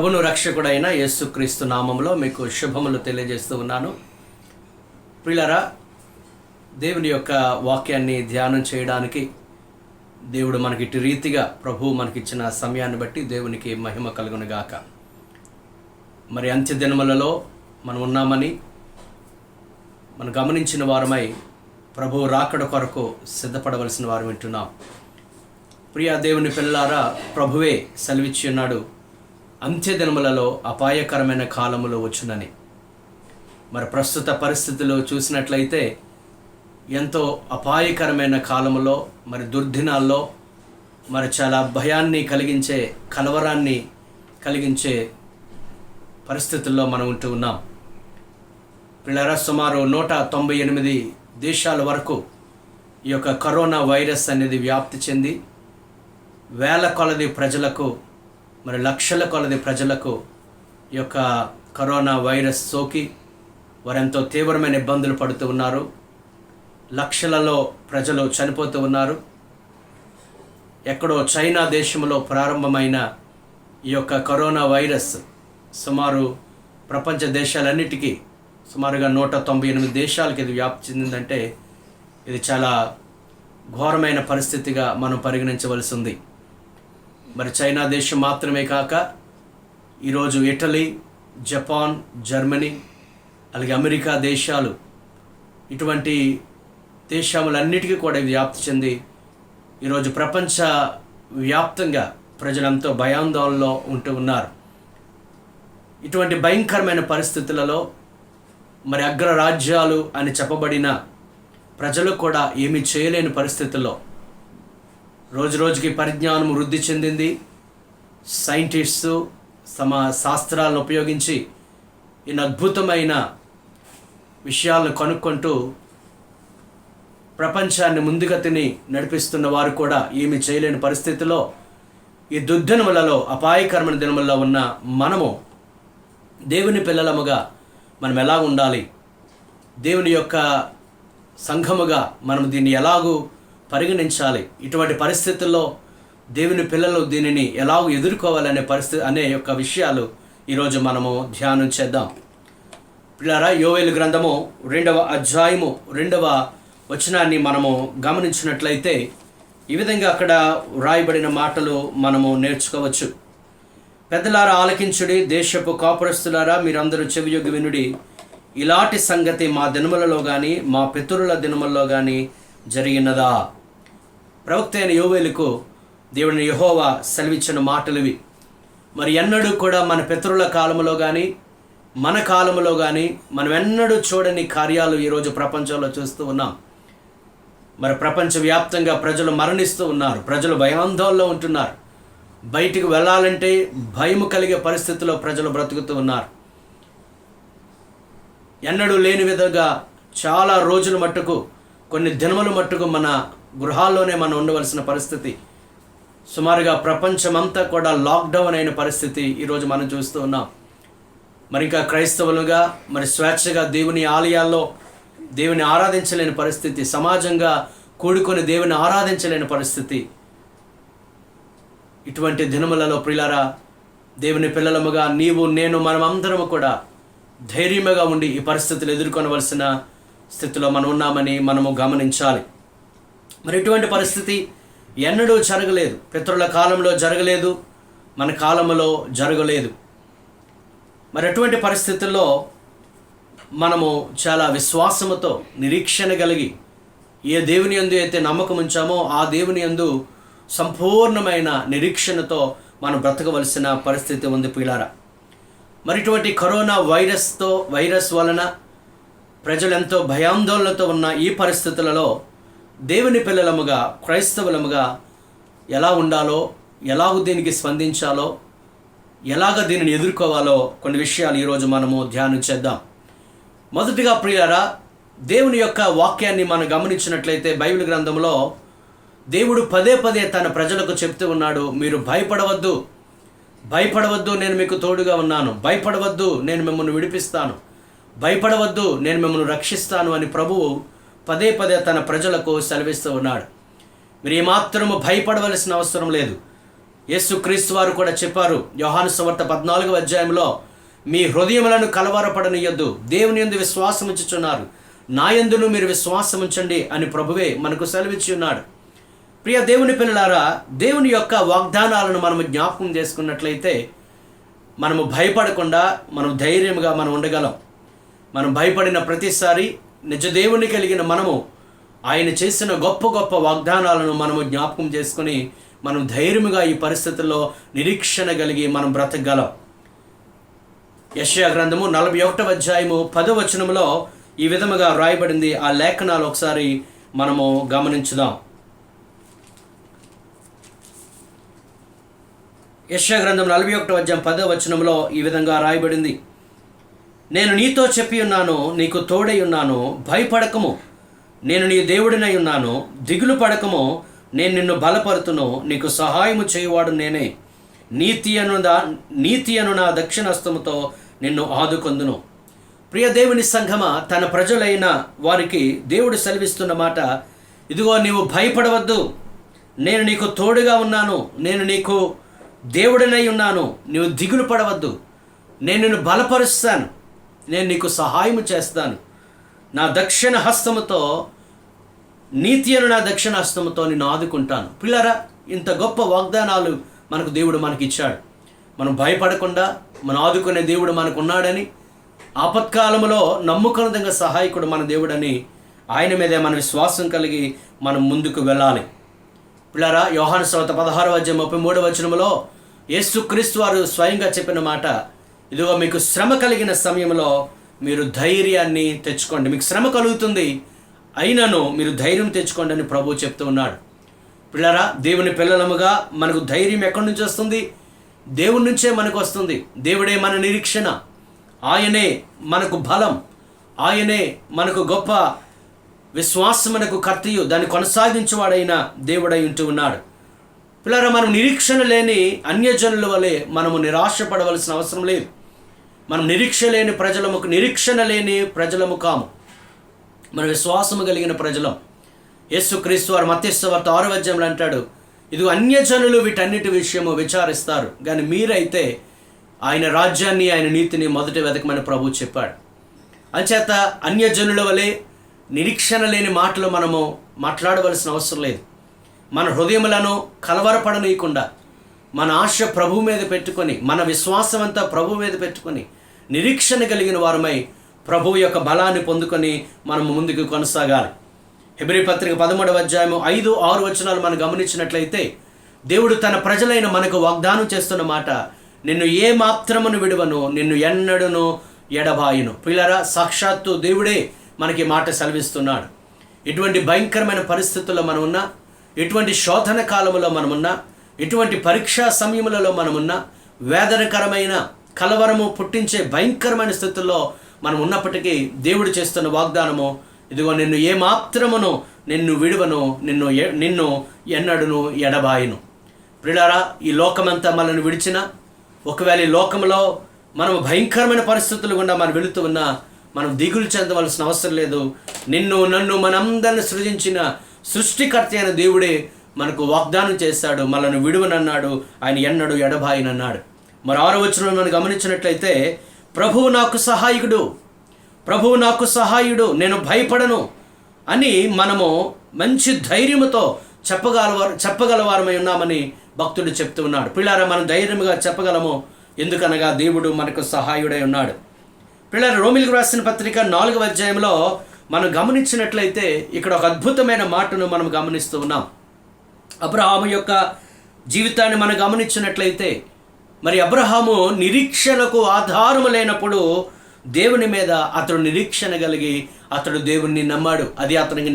ప్రభును రక్షకుడైన యేసుక్రీస్తు నామంలో మీకు శుభములు తెలియజేస్తూ ఉన్నాను. ప్రియులారా, దేవుని యొక్క వాక్యాన్ని ధ్యానం చేయడానికి దేవుడు మనకి ఇటు రీతిగా ప్రభువు మనకిచ్చిన సమయాన్ని బట్టి దేవునికి మహిమ కలుగును గాక. మరి అంత్య దినములలో మనం ఉన్నామని మనం గమనించిన వారమై ప్రభువు రాకడ కొరకు సిద్ధపడవలసిన వారు వింటున్నాం. ప్రియ దేవుని పిల్లలారా, ప్రభువే సెలవిచ్చి ఉన్నాడు, అంత్య దినములలో అపాయకరమైన కాలములు వచ్చునని. మరి ప్రస్తుత పరిస్థితులు చూసినట్లయితే ఎంతో అపాయకరమైన కాలములో, మరి దుర్దినాల్లో, మరి చాలా భయాన్ని కలిగించే, కలవరాన్ని కలిగించే పరిస్థితుల్లో మనం ఉంటూ ఉన్నాం. పిల్లరా, సుమారు 198 దేశాల వరకు ఈ యొక్క కరోనా వైరస్ అనేది వ్యాప్తి చెంది వేల కొలది ప్రజలకు, మరి లక్షల కొలది ప్రజలకు ఈ యొక్క కరోనా వైరస్ సోకి వారెంతో తీవ్రమైన ఇబ్బందులు పడుతూ ఉన్నారు. లక్షలలో ప్రజలు చనిపోతూ ఉన్నారు. ఎక్కడో చైనా దేశంలో ప్రారంభమైన ఈ యొక్క కరోనా వైరస్ సుమారు ప్రపంచ దేశాలన్నిటికీ సుమారుగా 198 దేశాలకి ఇది వ్యాప్తి చెందిందంటే ఇది చాలా ఘోరమైన పరిస్థితిగా మనం పరిగణించవలసి ఉంది. మరి చైనా దేశం మాత్రమే కాక ఈరోజు ఇటలీ, జపాన్, జర్మనీ, అలాగే అమెరికా దేశాలు, ఇటువంటి దేశాలన్నిటికీ కూడా ఇది వ్యాప్తి చెంది ఈరోజు ప్రపంచ వ్యాప్తంగా ప్రజలంతా భయాందోళనలో ఉంటూ ఉన్నారు. ఇటువంటి భయంకరమైన పరిస్థితులలో మరి అగ్రరాజ్యాలు అని చెప్పబడిన ప్రజలు కూడా ఏమీ చేయలేని పరిస్థితుల్లో రోజు రోజుకి పరిజ్ఞానం వృద్ధి చెందింది. సైంటిస్టు తమ శాస్త్రాలను ఉపయోగించి ఈ అద్భుతమైన విషయాలను కనుక్కుంటూ ప్రపంచాన్ని ముందుగతిని నడిపిస్తున్న వారు కూడా ఏమీ చేయలేని పరిస్థితిలో ఈ దుర్దినములలో, అపాయకరమైన దినములలో ఉన్న మనము దేవుని పిల్లలముగా మనం ఎలా ఉండాలి, దేవుని యొక్క సంఘముగా మనం దీన్ని ఎలాగూ పరిగణించాలి, ఇటువంటి పరిస్థితుల్లో దేవుని పిల్లలు దీనిని ఎలాగూ ఎదుర్కోవాలనే అనే యొక్క విషయాలు ఈరోజు మనము ధ్యానం చేద్దాం. పిల్లరా, యోవేలు గ్రంథము 2వ అధ్యాయము 2వ వచనాన్ని మనము గమనించినట్లయితే ఈ విధంగా అక్కడ వ్రాయబడిన మాటలు మనము నేర్చుకోవచ్చు. పెద్దలారా ఆలకించుడి, దేశపు కాపురస్తులారా మీరందరూ చెవియొగ్గి వినుడి. ఇలాంటి సంగతి మా దినములలో కానీ మా పితరుల దినములలో కానీ జరిగినదా? ప్రవక్త అయిన యోవేలుకు దేవుని యెహోవా సెలవిచ్చిన మాటలు ఇవి. మరి ఎన్నడూ కూడా మన పితరుల కాలంలో కానీ మన కాలంలో కానీ మనం ఎన్నడూ చూడని కార్యాలు ఈరోజు ప్రపంచంలో చూస్తూ ఉన్నాం. మరి ప్రపంచవ్యాప్తంగా ప్రజలు మరణిస్తూ ఉన్నారు. ప్రజలు భయాందోళనలో ఉంటున్నారు. బయటికి వెళ్ళాలంటే భయము కలిగే పరిస్థితిలో ప్రజలు బ్రతుకుతూ ఉన్నారు. ఎన్నడూ లేని విధంగా చాలా రోజుల మట్టుకు, కొన్ని దినముల మట్టుకు మన గృహాల్లోనే మనం ఉండవలసిన పరిస్థితి, సుమారుగా ప్రపంచమంతా కూడా లాక్డౌన్ అయిన పరిస్థితి ఈరోజు మనం చూస్తూ ఉన్నాం. మరి ఇంకా క్రైస్తవులుగా మరి స్వేచ్ఛగా దేవుని ఆలయాల్లో దేవుని ఆరాధించలేని పరిస్థితి, సమాజంగా కూడుకొని దేవుని ఆరాధించలేని పరిస్థితి. ఇటువంటి దినములలో ప్రియులారా, దేవుని పిల్లలముగా నీవు నేను మనమందరము కూడా ధైర్యముగా ఉండి ఈ పరిస్థితులు ఎదుర్కొనవలసిన స్థితిలో మనం ఉన్నామని మనము గమనించాలి. మరి ఇటువంటి పరిస్థితి ఎన్నడూ జరగలేదు. పితరుల కాలంలో జరగలేదు, మన కాలంలో జరగలేదు. మరి అటువంటి పరిస్థితుల్లో మనము చాలా విశ్వాసముతో, నిరీక్షణ కలిగి ఏ దేవుని యందు అయితే నమ్మకం ఉంచామో ఆ దేవుని యందు సంపూర్ణమైన నిరీక్షణతో మనం బ్రతకవలసిన పరిస్థితి ఉంది ప్రియులారా. మరి ఇటువంటి కరోనా వైరస్ వలన ప్రజలు ఎంతో భయాందోళనతో ఉన్న ఈ పరిస్థితులలో దేవుని పిల్లలముగా, క్రైస్తవులముగా ఎలా ఉండాలో, ఎలాగ దీనికి స్పందించాలో, ఎలాగ దీనిని ఎదుర్కోవాలో కొన్ని విషయాలు ఈరోజు మనము ధ్యానం చేద్దాం. మొదటిగా ప్రియులారా, దేవుని యొక్క వాక్యాన్ని మనం గమనించినట్లయితే బైబిల్ గ్రంథంలో దేవుడు పదే పదే తన ప్రజలకు చెప్తూ ఉన్నాడు, మీరు భయపడవద్దు, నేను మీకు తోడుగా ఉన్నాను, భయపడవద్దు, నేను మిమ్మల్ని విడిపిస్తాను, భయపడవద్దు, నేను మిమ్మల్ని రక్షిస్తాను అని ప్రభువు పదే పదే తన ప్రజలకు సెలవిస్తూ ఉన్నాడు. మీరు ఏమాత్రము భయపడవలసిన అవసరం లేదు. యేసుక్రీస్తు వారు కూడా చెప్పారు యోహాను సువార్త 14వ అధ్యాయంలో, మీ హృదయములను కలవరపడనియొద్దు, దేవుని యందు విశ్వాసం ఉంచుచున్నారు, నా యందును మీరు విశ్వాసం ఉంచండి అని ప్రభువే మనకు సెలవిచ్చి ఉన్నాడు. ప్రియ దేవుని పిల్లలారా, దేవుని యొక్క వాగ్దానాలను మనము జ్ఞాపకం చేసుకున్నట్లయితే మనము భయపడకుండా మనం ధైర్యంగా మనం ఉండగలం. మనం భయపడిన ప్రతిసారి నిజ దేవుని కలిగిన మనము ఆయన చేసిన గొప్ప గొప్ప వాగ్దానాలను మనము జ్ఞాపకం చేసుకుని మనం ధైర్యముగా ఈ పరిస్థితుల్లో నిరీక్షణ కలిగి మనం బ్రతకగలం. యెషయా గ్రంథము 41వ అధ్యాయము 10వ వచనములో ఈ విధముగా వ్రాయబడింది. ఆ లేఖనాలు ఒకసారి మనము గమనించుదాం. యెషయా గ్రంథం 41వ అధ్యాయం 10వ వచనంలో ఈ విధంగా రాయబడింది. నేను నీతో చెప్పి ఉన్నాను, నీకు తోడై ఉన్నాను, భయపడకము, నేను నీ దేవుడినై ఉన్నాను, దిగులు పడకము, నేను నిన్ను బలపరుతును, నీకు సహాయము చేయువాడు నేనే, నీతి అను నా దక్షిణహస్తముతో నిన్ను ఆదుకొందును. ప్రియ దేవుని సంఘమా, తన ప్రజలైన వారికి దేవుడు సెలవిస్తున్న మాట, ఇదిగో నీవు భయపడవద్దు, నేను నీకు తోడుగా ఉన్నాను, నేను నీకు దేవుడినై ఉన్నాను, నీవు దిగులు పడవద్దు, నేను నిన్ను బలపరుస్తాను, నేను నీకు సహాయము చేస్తాను, నా దక్షిణ హస్తముతో, నీతి అను నా దక్షిణ హస్తముతో నిన్ను ఆదుకుంటాను. పిల్లరా, ఇంత గొప్ప వాగ్దానాలు మనకు దేవుడు మనకి ఇచ్చాడు. మనం భయపడకుండా మనం ఆదుకునే దేవుడు మనకు ఉన్నాడని, ఆపత్కాలంలో నమ్ముకున్నదంగా సహాయకుడు మన దేవుడని ఆయన మీదే మన విశ్వాసం కలిగి మనం ముందుకు వెళ్ళాలి. పిల్లరా, యోహాను సువార్త 16వ అధ్యాయం 33వ వచనములో యేసుక్రీస్తు వారు స్వయంగా చెప్పిన మాట, ఇదిగో మీకు శ్రమ కలిగిన సమయంలో మీరు ధైర్యాన్ని తెచ్చుకోండి, మీకు శ్రమ కలుగుతుంది అయినను మీరు ధైర్యం తెచ్చుకోండి అని ప్రభువు చెప్తూ ఉన్నాడు. పిల్లరా, దేవుని పిల్లలముగా మనకు ధైర్యం ఎక్కడి నుంచి వస్తుంది? దేవుడి నుంచే మనకు వస్తుంది. దేవుడే మన నిరీక్షణ, ఆయనే మనకు బలం, ఆయనే మనకు గొప్ప విశ్వాసమునకు కర్తయు, దాన్ని కొనసాగించేవాడైన దేవుడై ఉంటూ ఉన్నాడు. పిల్లరా, మనం నిరీక్షణ లేని అన్యజనుల వలె మనము నిరాశపడవలసిన అవసరం లేదు. మనం నిరీక్షణ లేని ప్రజలము కాము, మన విశ్వాసము కలిగిన ప్రజలం. యేసుక్రీస్తు వారు మత్తయి సువార్త 6వ అధ్యాయంలో అంటాడు, ఇది అన్యజనులు వీటన్నిటి విషయము విచారిస్తారు, కానీ మీరైతే ఆయన రాజ్యాన్ని, ఆయన నీతిని మొదట వెతకమని ప్రభువు చెప్పాడు. అంచేత అన్యజనుల వలె నిరీక్షణ లేని మాటలు మనము మాట్లాడవలసిన అవసరం లేదు. మన హృదయములను కలవరపడనీయకుండా మన ఆశ ప్రభు మీద పెట్టుకొని, మన విశ్వాసం అంతా ప్రభు మీద పెట్టుకొని నిరీక్షణ కలిగిన వారమై ప్రభువు యొక్క బలాన్ని పొందుకొని మనము ముందుకు కొనసాగాలి. హెబ్రీ పత్రిక 13వ అధ్యాయము 5-6 వచనాలు మనం గమనించినట్లయితే దేవుడు తన ప్రజలైన మనకు వాగ్దానం చేస్తున్న మాట, నిన్ను ఏ మాత్రమును విడువను, నిన్ను ఎన్నడను ఎడబాయును. పిల్లరా, సాక్షాత్తు దేవుడే మనకి మాట సెలవిస్తున్నాడు. ఇటువంటి భయంకరమైన పరిస్థితుల్లో మనం ఉన్నా, ఇటువంటి శోధన కాలంలో మనమున్నా, ఇటువంటి పరీక్షా సమయములలో మనమున్నా, వేదనకరమైన కలవరము పుట్టించే భయంకరమైన స్థితుల్లో మనం ఉన్నప్పటికీ దేవుడు చేస్తున్న వాగ్దానము, ఇదిగో నిన్ను ఏ మాత్రమును నిన్ను విడువను, నిన్ను ఎన్నడును ఎడబాయును. ప్రియులారా, ఈ లోకమంతా మనల్ని విడిచిన, ఒకవేళ ఈ లోకంలో మనం భయంకరమైన పరిస్థితులు గుండా మనం వెళుతూ ఉన్నా మనం దిగులు చెందవలసిన అవసరం లేదు. నిన్ను నన్ను మనందరిని సృజించిన సృష్టికర్త అయిన దేవుడే మనకు వాగ్దానం చేశాడు, మనల్ని విడువనన్నాడు, ఆయన ఎన్నడు ఎడబాయనన్నాడు. మరి 6వ వచనం మనం గమనించినట్లయితే, ప్రభువు నాకు సహాయుడు, నేను భయపడను అని మనము మంచి ధైర్యముతో చెప్పగలవారమై ఉన్నామని భక్తుడు చెప్తూ ఉన్నాడు. పిల్లారా, మనం ధైర్యంగా చెప్పగలము, ఎందుకనగా దేవుడు మనకు సహాయుడై ఉన్నాడు. పిల్లారా, రోమీయులకు రాసిన పత్రిక 4వ అధ్యాయంలో మనం గమనించినట్లయితే ఇక్కడ ఒక అద్భుతమైన మాటను మనం గమనిస్తూ ఉన్నాం. అబ్రహాము యొక్క జీవితాన్ని మనం గమనించినట్లయితే, మరి అబ్రహాము నిరీక్షణకు ఆధారము లేనప్పుడు దేవుని మీద అతడు నిరీక్షణ కలిగి అతడు దేవుణ్ణి నమ్మాడు. అది అతనికి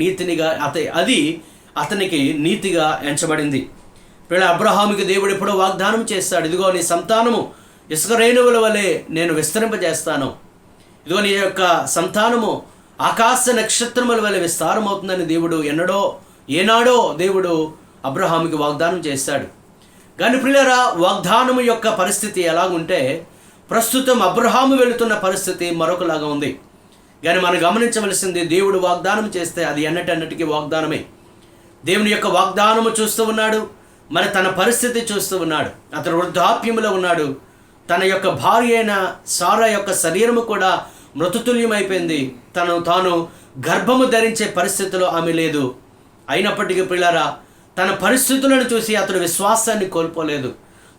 నీతిగా ఎంచబడింది. పిల్ల అబ్రహాముకి దేవుడు ఎప్పుడో వాగ్దానం చేస్తాడు, ఇదిగో నీ సంతానము ఇసుక రేణువుల వలె నేను విస్తరింపజేస్తాను, ఇదిగో నీ యొక్క సంతానము ఆకాశ నక్షత్రముల వలె విస్తారమవుతుందని దేవుడు ఏనాడో దేవుడు అబ్రహాముకి వాగ్దానం చేశాడు. కానీ ప్రియులారా, వాగ్దానము యొక్క పరిస్థితి ఎలాగుంటే, ప్రస్తుతం అబ్రహాము వెళుతున్న పరిస్థితి మరొకలాగా ఉంది. కానీ మనం గమనించవలసింది, దేవుడు వాగ్దానం చేస్తే అది ఎన్నటన్నిటికీ వాగ్దానమే. దేవుని యొక్క వాగ్దానము చూస్తూ ఉన్నాడు, మరి తన పరిస్థితి చూస్తూ ఉన్నాడు. అతడు వృద్ధాప్యములో ఉన్నాడు. తన యొక్క భార్య అయిన సారా యొక్క శరీరము కూడా మృతతుల్యమైపోయింది. తాను గర్భము ధరించే పరిస్థితిలో ఆమె లేదు. అయినప్పటికీ ప్రియులారా, తన పరిస్థితులను చూసి అతడు విశ్వాసాన్ని కోల్పోలేదు.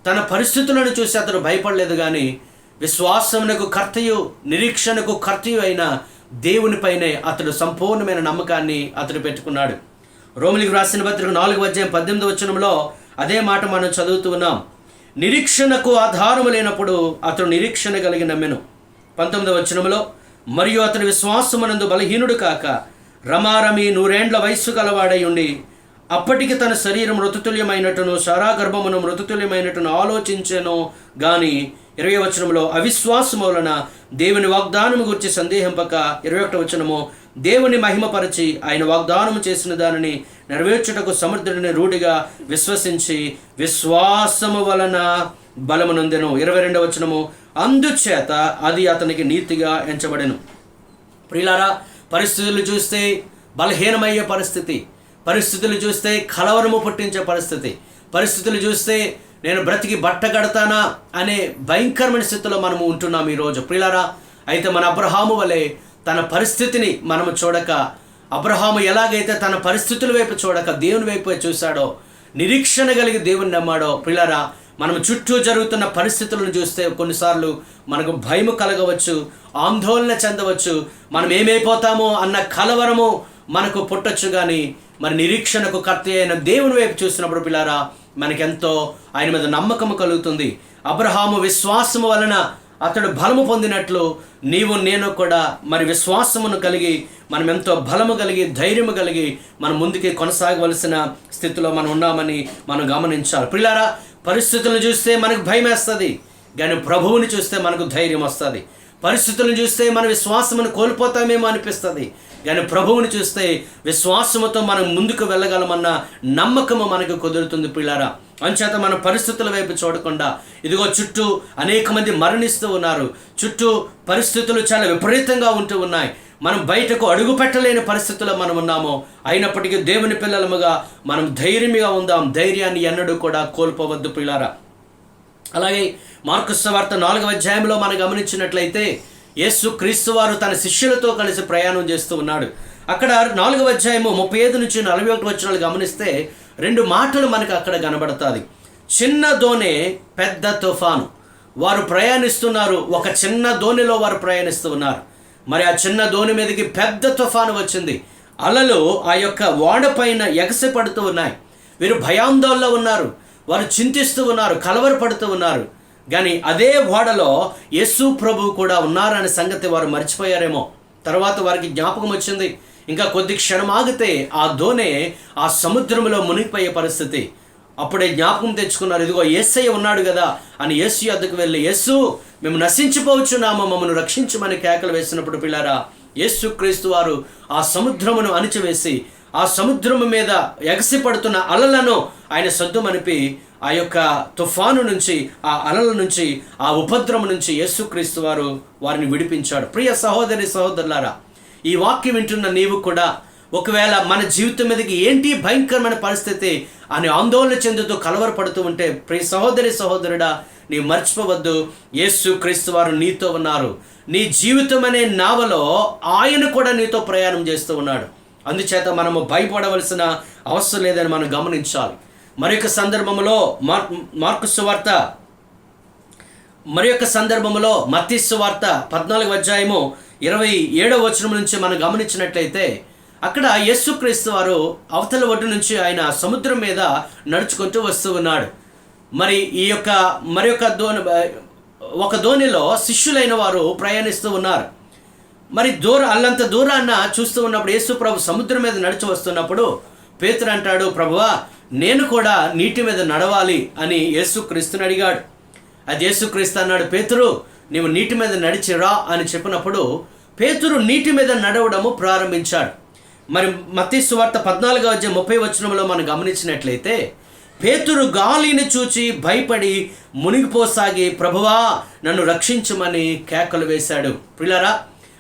తన పరిస్థితులను చూసి అతడు భయపడలేదు. కానీ విశ్వాసమునకు కర్తయు నిరీక్షణకు కర్తయు అయిన దేవునిపైనే అతడు సంపూర్ణమైన నమ్మకాన్ని అతడు పెట్టుకున్నాడు. రోమిలికి రాసిన పత్రిక 4:18 అదే మాట మనం చదువుతూ ఉన్నాం. నిరీక్షణకు ఆధారము లేనప్పుడు అతడు నిరీక్షణ కలిగి నమ్మెను. 19 మరియు అతడు విశ్వాసమునందు బలహీనుడు కాక రమారమి 100 ఏండ్ల వయస్సు కలవాడై ఉండి అప్పటికి తన శరీరం మృతతుల్యమైనట్టును సారా గర్భమును మృతతుల్యమైనట్టును ఆలోచించెను. గాని 20 అవిశ్వాసము వలన దేవుని వాగ్దానము గురించి సందేహింపక 21 దేవుని మహిమపరచి ఆయన వాగ్దానము చేసిన దానిని నెరవేర్చుటకు సమర్థుడిని రూఢిగా విశ్వసించి విశ్వాసము వలన బలము నొందెను. 22 అందుచేత అది అతనికి నీతిగా ఎంచబడెను. ప్రియులారా, పరిస్థితులు చూస్తే బలహీనమయ్యే పరిస్థితి, పరిస్థితులు చూస్తే కలవరము పుట్టించే పరిస్థితి, పరిస్థితులు చూస్తే నేను బ్రతికి బట్ట కడతానా అనే భయంకరమైన స్థితిలో మనము ఉంటున్నాం ఈరోజు. ప్రియులారా, అయితే మన అబ్రహాము వలె తన పరిస్థితిని మనము చూడక, అబ్రహాము ఎలాగైతే తన పరిస్థితుల వైపు చూడక దేవుని వైపు చూశాడో, నిరీక్షణ కలిగి దేవుని నమ్మాడో, ప్రియులారా, మనం చుట్టూ జరుగుతున్న పరిస్థితులను చూస్తే కొన్నిసార్లు మనకు భయము కలగవచ్చు, ఆందోళన చెందవచ్చు, మనం ఏమైపోతామో అన్న కలవరము మనకు పుట్టొచ్చు. కానీ మరి నిరీక్షణకు కర్త అయిన దేవుని వైపు చూసినప్పుడు పిల్లారా, మనకెంతో ఆయన మీద నమ్మకము కలుగుతుంది. అబ్రహాము విశ్వాసము వలన అతడు బలము పొందినట్లు నీవు నేను కూడా మరి విశ్వాసమును కలిగి మనం ఎంతో బలము కలిగి ధైర్యము కలిగి మనం ముందుకి కొనసాగవలసిన స్థితిలో మనం ఉన్నామని మనం గమనించాలి. పిల్లారా, పరిస్థితులను చూస్తే మనకు భయం వేస్తుంది, కానీ ప్రభువుని చూస్తే మనకు ధైర్యం వస్తుంది. పరిస్థితులను చూస్తే మన విశ్వాసమును కోల్పోతామేమో అనిపిస్తుంది, కానీ ప్రభువుని చూస్తే విశ్వాసముతో మనం ముందుకు వెళ్ళగలమన్న నమ్మకము మనకు కుదురుతుంది. పిల్లారా, అంచేత మన పరిస్థితుల వైపు చూడకుండా, ఇదిగో చుట్టూ అనేక మంది మరణిస్తూ ఉన్నారు, చుట్టూ పరిస్థితులు చాలా విపరీతంగా ఉంటూ ఉన్నాయి, మనం బయటకు అడుగు పెట్టలేని పరిస్థితుల్లో మనం ఉన్నాము. అయినప్పటికీ దేవుని పిల్లలముగా మనం ధైర్యంగా ఉందాం. ధైర్యాన్ని ఎన్నడూ కూడా కోల్పోవద్దు పిల్లారా. అలాగే మార్కు సువార్త 4వ మనం గమనించినట్లయితే యేసు క్రీస్తు వారు తన శిష్యులతో కలిసి ప్రయాణం చేస్తూ ఉన్నాడు. అక్కడ 4వ అధ్యాయము 35-41 గమనిస్తే 2 మాటలు మనకు అక్కడ కనబడతాది. చిన్న దోణి పెద్ద తుఫాను. వారు ప్రయాణిస్తున్నారు, ఒక చిన్న దోణిలో వారు ప్రయాణిస్తూ ఉన్నారు. మరి ఆ చిన్న దోణి మీదకి పెద్ద తుఫాను వచ్చింది. అలలు ఆ యొక్క ఓడ పైన ఎగసి పడుతూ ఉన్నాయి. వీరు భయాందోళనలో ఉన్నారు, వారు చింతిస్తూ ఉన్నారు, కలవరపడుతూ ఉన్నారు. కానీ అదే ఓడలో యేసు ప్రభువు కూడా ఉన్నారనే సంగతి వారు మర్చిపోయారేమో. తర్వాత వారికి జ్ఞాపకం వచ్చింది, ఇంకా కొద్ది క్షణం ఆగితే ఆ దోణి ఆ సముద్రంలో మునిగిపోయే పరిస్థితి. అప్పుడే జ్ఞాపకం తెచ్చుకున్నారు, ఇదిగో యేసయ్య ఉన్నాడు కదా అని యేసు వద్దకు వెళ్ళి, యేసు మేము నశించిపోవచ్చున్నాము, మమ్మల్ని రక్షించమని కేకలు వేసినప్పుడు పిల్లారా, యేసు క్రీస్తు వారు ఆ సముద్రమును అణిచివేసి ఆ సముద్రము మీద ఎగసి పడుతున్న అలలను ఆయన సద్దుమనిపి ఆ యొక్క తుఫాను నుంచి, ఆ అలల నుంచి, ఆ ఉపద్రవం నుంచి యేసుక్రీస్తు వారు వారిని విడిపించాడు. ప్రియ సహోదరి సహోదరులారా, ఈ వాక్యం వింటున్న నీవు కూడా ఒకవేళ మన జీవితం మీదకి ఏంటి భయంకరమైన పరిస్థితి అని ఆందోళన చెందుతూ కలవరపడుతూ ఉంటే, ప్రియ సహోదరి సహోదరుడా, నీవు మర్చిపోవద్దు, యేసుక్రీస్తు వారు నీతో ఉన్నారు. నీ జీవితం అనే నావలో ఆయన కూడా నీతో ప్రయాణం చేస్తూ ఉన్నాడు. అందుచేత మనము భయపడవలసిన అవసరం లేదని మనం గమనించాలి. మరొక సందర్భంలో మార్కు సువార్త, మరొక సందర్భంలో మత్తయి సువార్త 14వ నుంచి మనం గమనించినట్లయితే అక్కడ యేసుక్రీస్తు వారు అవతల ఒడ్డు నుంచి ఆయన సముద్రం మీద నడుచుకుంటూ వస్తూ ఉన్నాడు. మరి ఈ యొక్క ఒక దోణిలో శిష్యులైన వారు ప్రయాణిస్తూ ఉన్నారు. మరి అల్లంత దూరాన్న చూస్తూ ఉన్నప్పుడు యేసు ప్రభు సముద్రం మీద నడిచి వస్తున్నప్పుడు పేతురు అంటాడు, ప్రభువా నేను కూడా నీటి మీద నడవాలి అని యేసుక్రీస్తుని అడిగాడు. అది యేసుక్రీస్తు అన్నాడు, పేతురు నీవు నీటి మీద నడిచిరా అని చెప్పినప్పుడు పేతురు నీటి మీద నడవడము ప్రారంభించాడు. మరి మత్తయి సువార్త 14:30 మనం గమనించినట్లయితే పేతురు గాలిని చూచి భయపడి మునిగిపోసాగి ప్రభువా నన్ను రక్షించమని కేకలు వేశాడు. పిల్లరా,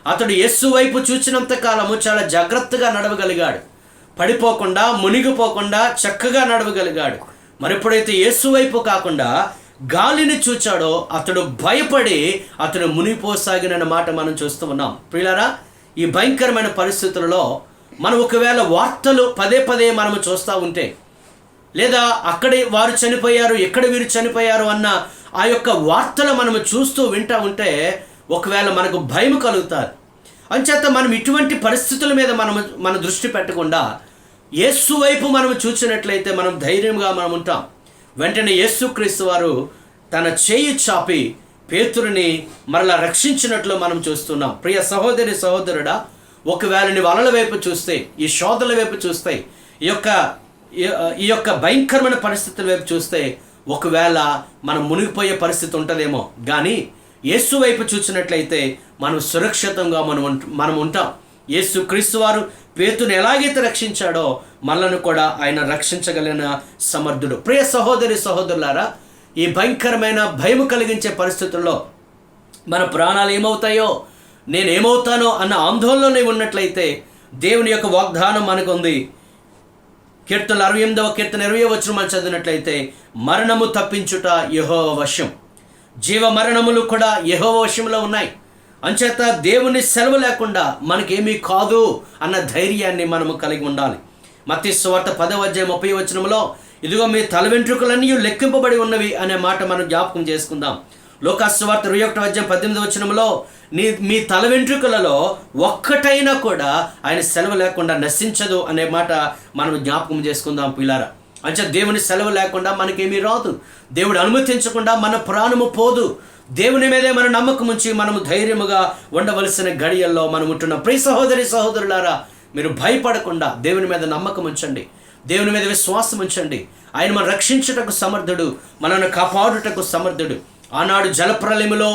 అతడు యేసు వైపు చూచినంత కాలము చాలా జాగ్రత్తగా నడవగలిగాడు. పడిపోకుండా, మునిగిపోకుండా చక్కగా నడవగలిగాడు. మరి ఎప్పుడైతే యేసు వైపు కాకుండా గాలిని చూచాడో అతడు భయపడి అతడు మునిగిపోసాగిన మాట మనం చూస్తూ ఉన్నాం. ప్రియులారా, ఈ భయంకరమైన పరిస్థితులలో మనం ఒకవేళ వార్తలు పదే పదే మనము చూస్తూ ఉంటే, లేదా అక్కడే వారు చనిపోయారు, ఎక్కడ వీరు చనిపోయారు అన్న ఆ యొక్క వార్తలు మనము చూస్తూ వింటూ ఉంటే ఒకవేళ మనకు భయం కలుగుతారు. అంచేత మనం ఇటువంటి పరిస్థితుల మీద మన దృష్టి పెట్టకుండా యేసు వైపు మనం చూసినట్లయితే మనం ధైర్యంగా మనం ఉంటాం. వెంటనే యేసుక్రీస్తు వారు తన చేయి చాపి పేతురుని మరలా రక్షించినట్లు మనం చూస్తున్నాం. ప్రియ సహోదరి సహోదరుడా, ఒకవేళ నీ వలల వైపు చూస్తే, ఈ శోధల వైపు చూస్తే, ఈ యొక్క భయంకరమైన పరిస్థితుల వైపు చూస్తే ఒకవేళ మనం మునిగిపోయే పరిస్థితి ఉంటుందేమో. కానీ యేసు వైపు చూసినట్లయితే మనం సురక్షితంగా మనం ఉంటాం. యేసు క్రీస్తు వారు పేతుని ఎలాగైతే రక్షించాడో మనల్ని కూడా ఆయన రక్షించగలిగిన సమర్థుడు. ప్రియ సహోదరి సహోదరులారా, ఈ భయంకరమైన భయం కలిగించే పరిస్థితుల్లో మన ప్రాణాలు ఏమవుతాయో, నేనేమవుతానో అన్న ఆందోళనలో ఉన్నట్లయితే దేవుని యొక్క వాగ్దానం మనకు ఉంది. కీర్తన 68వ కీర్తన 20వ వచనం మనం చదివినట్లయితే, మరణము తప్పించుట యెహోవా వశం, జీవ మరణములు కూడా యెహోవా వశంలో ఉన్నాయి. అంచేత దేవుని సెలవు లేకుండా మనకేమీ కాదు అన్న ధైర్యాన్ని మనము కలిగి ఉండాలి. మత్తయి సువార్త 10వ అధ్యాయం 30వ వచనంలో, ఇదిగో మీ తల వెంట్రుకలన్నీ లెక్కింపబడి ఉన్నవి అనే మాట మనం జ్ఞాపకం చేసుకుందాం. లూకా సువార్త 21వ అధ్యాయం 18వ వచనంలో, మీ తల వెంట్రుకలలో ఒక్కటైనా కూడా ఆయన సెలవు లేకుండా నశించదు అనే మాట మనం జ్ఞాపకం చేసుకుందాం పిల్లారా. అంటే దేవుని సెలవు లేకుండా మనకేమీ రాదు. దేవుడు అనుమతించకుండా మన ప్రాణము పోదు. దేవుని మీదే మన నమ్మకం ఉంచి మనము ధైర్యముగా ఉండవలసిన గడియల్లో మనం ఉంటున్నాం. ప్రియ సహోదరి సహోదరులారా, మీరు భయపడకుండా దేవుని మీద నమ్మకం ఉంచండి, దేవుని మీద విశ్వాసం ఉంచండి. ఆయన మనం రక్షించుటకు సమర్థుడు, మనల్ని కాపాడుటకు సమర్థుడు. ఆనాడు జలప్రలయములో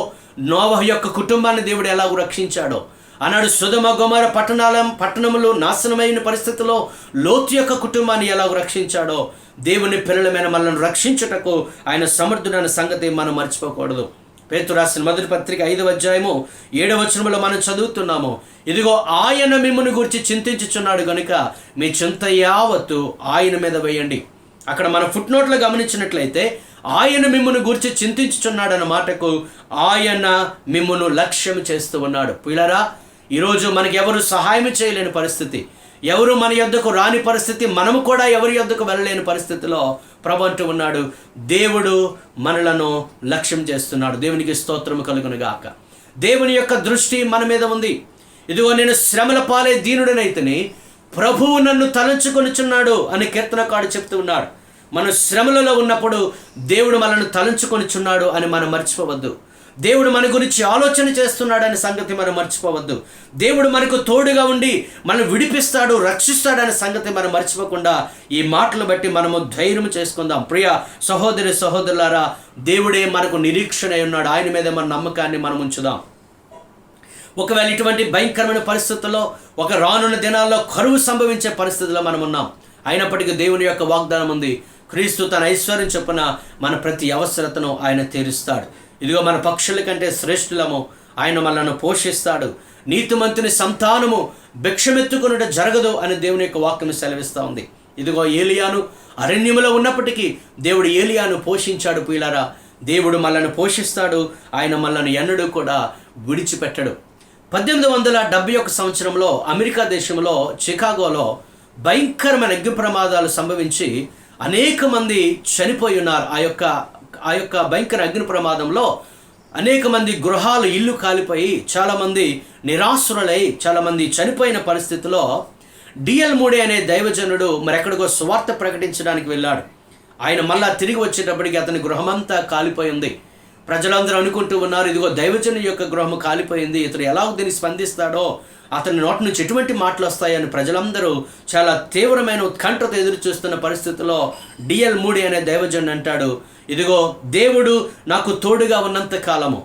నోవహు యొక్క కుటుంబాన్ని దేవుడు ఎలాగో రక్షించాడో, ఆనాడు సొదొమ గొమొర్రా పట్టణములు నాశనమైన పరిస్థితిలో లోతు యొక్క కుటుంబాన్ని ఎలాగో రక్షించాడో, దేవుని పిల్లలమైన మనల్ని రక్షించుటకు ఆయన సమర్థుడైన సంగతి మనం మర్చిపోకూడదు. పేతురు రాసిన మొదటి పత్రిక 5వ అధ్యాయము 7వ వచనములో మనం చదువుతున్నాము, ఇదిగో ఆయన మిమ్మును గురించి చింతించుచున్నాడు గనుక మీ చింత యావత్తు ఆయన మీద వేయండి. అక్కడ మన ఫుట్ నోట్లో గమనించినట్లయితే ఆయన మిమ్మును గురించి చింతించుచున్నాడు అన్న మాటకు ఆయన మిమ్మును లక్ష్యం చేస్తూ ఉన్నాడు. పిల్లరా, ఈరోజు మనకి ఎవరు సహాయం చేయలేని పరిస్థితి, ఎవరు మన యొద్దకు రాని పరిస్థితి, మనము కూడా ఎవరి యొద్దకు వెళ్ళలేని పరిస్థితిలో ప్రభు అంటూ ఉన్నాడు, దేవుడు మనలను లక్ష్యం చేస్తున్నాడు. దేవునికి స్తోత్రము కలుగును గాక. దేవుని యొక్క దృష్టి మన మీద ఉంది. ఇదిగో నేను శ్రమల పాలే దీనుడనైతిని, ప్రభువు నన్ను తలంచుకొనిచున్నాడు అని కీర్తనకారుడు చెప్తూ ఉన్నాడు. మనం శ్రమలలో ఉన్నప్పుడు దేవుడు మనల్ని తలంచుకొనిచున్నాడు అని మనం మర్చిపోవద్దు. దేవుడు మన గురించి ఆలోచన చేస్తున్నాడనే సంగతి మనం మర్చిపోవద్దు. దేవుడు మనకు తోడుగా ఉండి మనం విడిపిస్తాడు, రక్షిస్తాడనే సంగతి మనం మర్చిపోకుండా ఈ మాటలు బట్టి మనము ధైర్యం చేసుకుందాం. ప్రియ సహోదరి సహోదరులారా, దేవుడే మనకు నిరీక్షణ ఉన్నాడు. ఆయన మీద మన నమ్మకాన్ని మనం ఉంచుదాం. ఒకవేళ ఇటువంటి భయంకరమైన పరిస్థితుల్లో, ఒక రానున్న దినాల్లో కరువు సంభవించే పరిస్థితుల్లో మనం ఉన్నాం. అయినప్పటికీ దేవుని యొక్క వాగ్దానం ఉంది, క్రీస్తు తన ఐశ్వర్యం చొప్పున మన ప్రతి అవసరతను ఆయన తీరుస్తాడు. ఇదిగో మన పక్షుల కంటే శ్రేష్ఠులము, ఆయన మనల్ని పోషిస్తాడు. నీతిమంతుని సంతానము భిక్షమెత్తుకొనుట జరగదు అని దేవుని యొక్క వాక్యం సెలవిస్తూ ఉంది. ఇదిగో ఏలియాను అరణ్యములో ఉన్నప్పటికీ దేవుడు ఏలియాను పోషించాడు. ప్రియులారా, దేవుడు మనల్ని పోషిస్తాడు. ఆయన మనల్ని ఎన్నడూ కూడా విడిచిపెట్టడు. 1871 సంవత్సరంలో అమెరికా దేశంలో చికాగోలో భయంకరమైన అగ్ని ప్రమాదాలు సంభవించి అనేక మంది చనిపోయి ఉన్నారు. ఆ యొక్క భయంకర అగ్ని ప్రమాదంలో అనేక మంది గృహాలు, ఇల్లు కాలిపోయి చాలామంది నిరాశ్రులై చాలామంది చనిపోయిన పరిస్థితిలో డిఎల్ మూడే అనే దైవజనుడు మరెక్కడికో సువార్త ప్రకటించడానికి వెళ్ళాడు. ఆయన మళ్ళా తిరిగి వచ్చేటప్పటికి అతని గృహమంతా కాలిపోయింది. ప్రజలందరూ అనుకుంటూ ఉన్నారు, ఇదిగో దైవజను యొక్క గృహము కాలిపోయింది, ఇతడు ఎలాగో దీన్ని స్పందిస్తాడో, అతని నోటి నుంచి ఎటువంటి మాటలు వస్తాయని ప్రజలందరూ చాలా తీవ్రమైన ఉత్కంఠతో ఎదురు చూస్తున్న పరిస్థితిలో డిఎల్ మూడే అనే దైవజనుడు అంటాడు, ఇదిగో దేవుడు నాకు తోడుగా ఉన్నంత కాలము,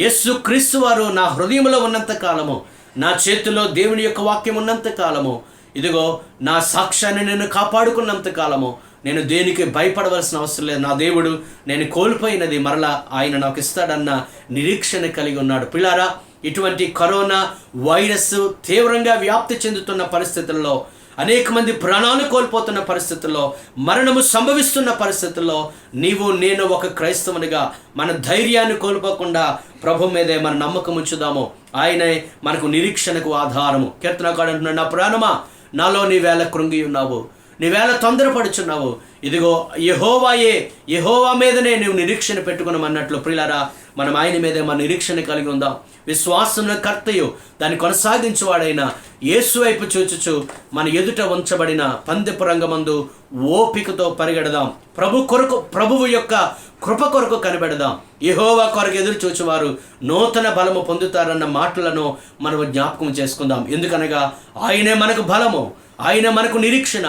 యేసు క్రీస్తు వారు నా హృదయంలో ఉన్నంత కాలము, నా చేతిలో దేవుని యొక్క వాక్యం ఉన్నంత కాలము, ఇదిగో నా సాక్ష్యాన్ని నేను కాపాడుకున్నంత కాలము నేను దేనికి భయపడవలసిన అవసరం లేదు. నా దేవుడు నేను కోల్పోయినది మరలా ఆయన నాకు ఇస్తాడన్న నిరీక్షణ కలిగి ఉన్నాడు. పిల్లారా, ఇటువంటి కరోనా వైరస్ తీవ్రంగా వ్యాప్తి చెందుతున్న పరిస్థితుల్లో అనేక మంది ప్రాణాలు కోల్పోతున్న పరిస్థితుల్లో, మరణము సంభవిస్తున్న పరిస్థితుల్లో నీవు నేను ఒక క్రైస్తవునిగా మన ధైర్యాన్ని కోల్పోకుండా ప్రభు మీదే మన నమ్మకం ఉంచుదాము. ఆయనే మనకు నిరీక్షణకు ఆధారము. కీర్తనకారుడు అంటున్నాడు, నా ప్రాణమా నాలో నీవేళ కృంగి ఉన్నావు, నీవేళ తొందరపడుచున్నావు, ఇదిగో యెహోవా మీదనే నీవు నిరీక్షణ పెట్టుకున్నామన్నట్లు ప్రియులారా, మనం ఆయన మీదే మన నిరీక్షణ కలిగి ఉందాం. విశ్వాసంలో కర్తయు దాన్ని కొనసాగించేవాడైన యేసు వైపు చూచుచు మన ఎదుట ఉంచబడిన పందెపు రంగమందు ఓపికతో పరిగెడదాం. ప్రభువు యొక్క కృప కొరకు కనిపెడదాం. యెహోవా కొరకు ఎదురు చూచువారు నూతన బలము పొందుతారన్న మాటలను మనం జ్ఞాపకం చేసుకుందాం. ఎందుకనగా ఆయనే మనకు బలము, ఆయన మనకు నిరీక్షణ,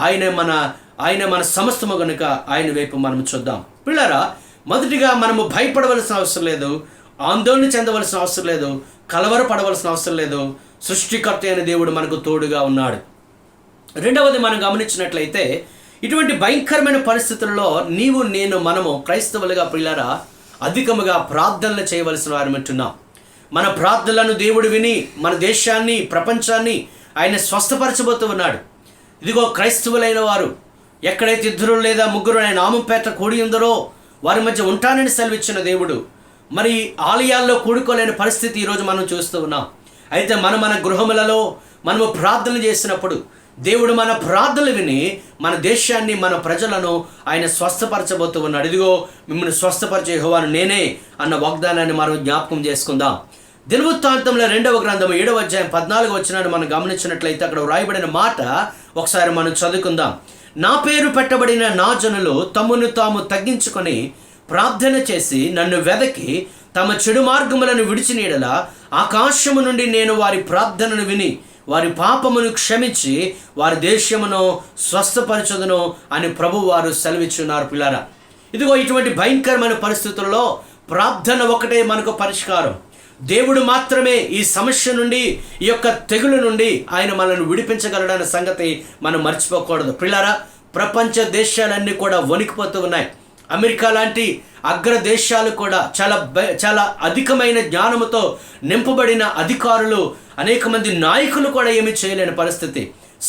ఆయన మన సమస్తము గనుక ఆయన వైపు మనం చూద్దాం. పిల్లరా, మొదటిగా మనము భయపడవలసిన అవసరం లేదు, ఆందోళన చెందవలసిన అవసరం లేదు, కలవరపడవలసిన అవసరం లేదు. సృష్టికర్త అయిన దేవుడు మనకు తోడుగా ఉన్నాడు. రెండవది, మనం గమనించినట్లయితే ఇటువంటి భయంకరమైన పరిస్థితుల్లో నీవు మనము క్రైస్తవులుగా పిల్లరా అధికముగా ప్రార్థనలు చేయవలసిన వారమంటున్నాం. మన ప్రార్థనలను దేవుడు విని మన దేశాన్ని, ప్రపంచాన్ని ఆయన స్వస్థపరచబోతూ ఉన్నాడు. ఇదిగో క్రైస్తవులైన వారు ఎక్కడైతే 2 లేదా 3 ఆయన నామం పేట కూడి ఉందరో వారి మధ్య ఉంటానని సెలవిచ్చిన దేవుడు మరి ఆలయాల్లో కూడుకోలేని పరిస్థితి ఈరోజు మనం చూస్తూ ఉన్నాం. అయితే మన గృహములలో మనము ప్రార్థన చేసినప్పుడు దేవుడు మన ప్రార్థనలు విని మన దేశాన్ని, మన ప్రజలను ఆయన స్వస్థపరచబోతూ ఉన్నాడు. ఇదిగో మిమ్మల్ని స్వస్థపరిచే యెహోవాను నేనే అన్న వాగ్దానాన్ని మనం జ్ఞాపకం చేసుకుందాం. దినవృత్తాంతంలో 2వ గ్రంథము 7వ అధ్యాయం 14వ వచనాన్ని మనం గమనించినట్లయితే అక్కడ వ్రాయబడిన మాట ఒకసారి మనం చదువుకుందాం. నా పేరు పెట్టబడిన నా జనులు తమను తాము తగ్గించుకొని ప్రార్థన చేసి నన్ను వెదకి తమ చెడు మార్గములను విడిచిన యెడల ఆకాశము నుండి నేను వారి ప్రార్థనను విని వారి పాపమును క్షమించి వారి దేశమును స్వస్థపరచుదును అని ప్రభువు వారు సెలవిచ్చున్నారు. పిల్లారా, ఇదిగో ఇటువంటి భయంకరమైన పరిస్థితుల్లో ప్రార్థన ఒకటే మనకు పరిష్కారం. దేవుడు మాత్రమే ఈ సమస్య నుండి, ఈ యొక్క తెగులు నుండి ఆయన మనల్ని విడిపించగలడన్న సంగతి మనం మర్చిపోకూడదు. పిల్లారా, ప్రపంచ దేశాలన్నీ కూడా వణికిపోతూ ఉన్నాయి. అమెరికా లాంటి అగ్ర దేశాలు కూడా చాలా అధికమైన జ్ఞానముతో నింపబడిన అధికారులు, అనేక మంది నాయకులు కూడా ఏమీ చేయలేని పరిస్థితి,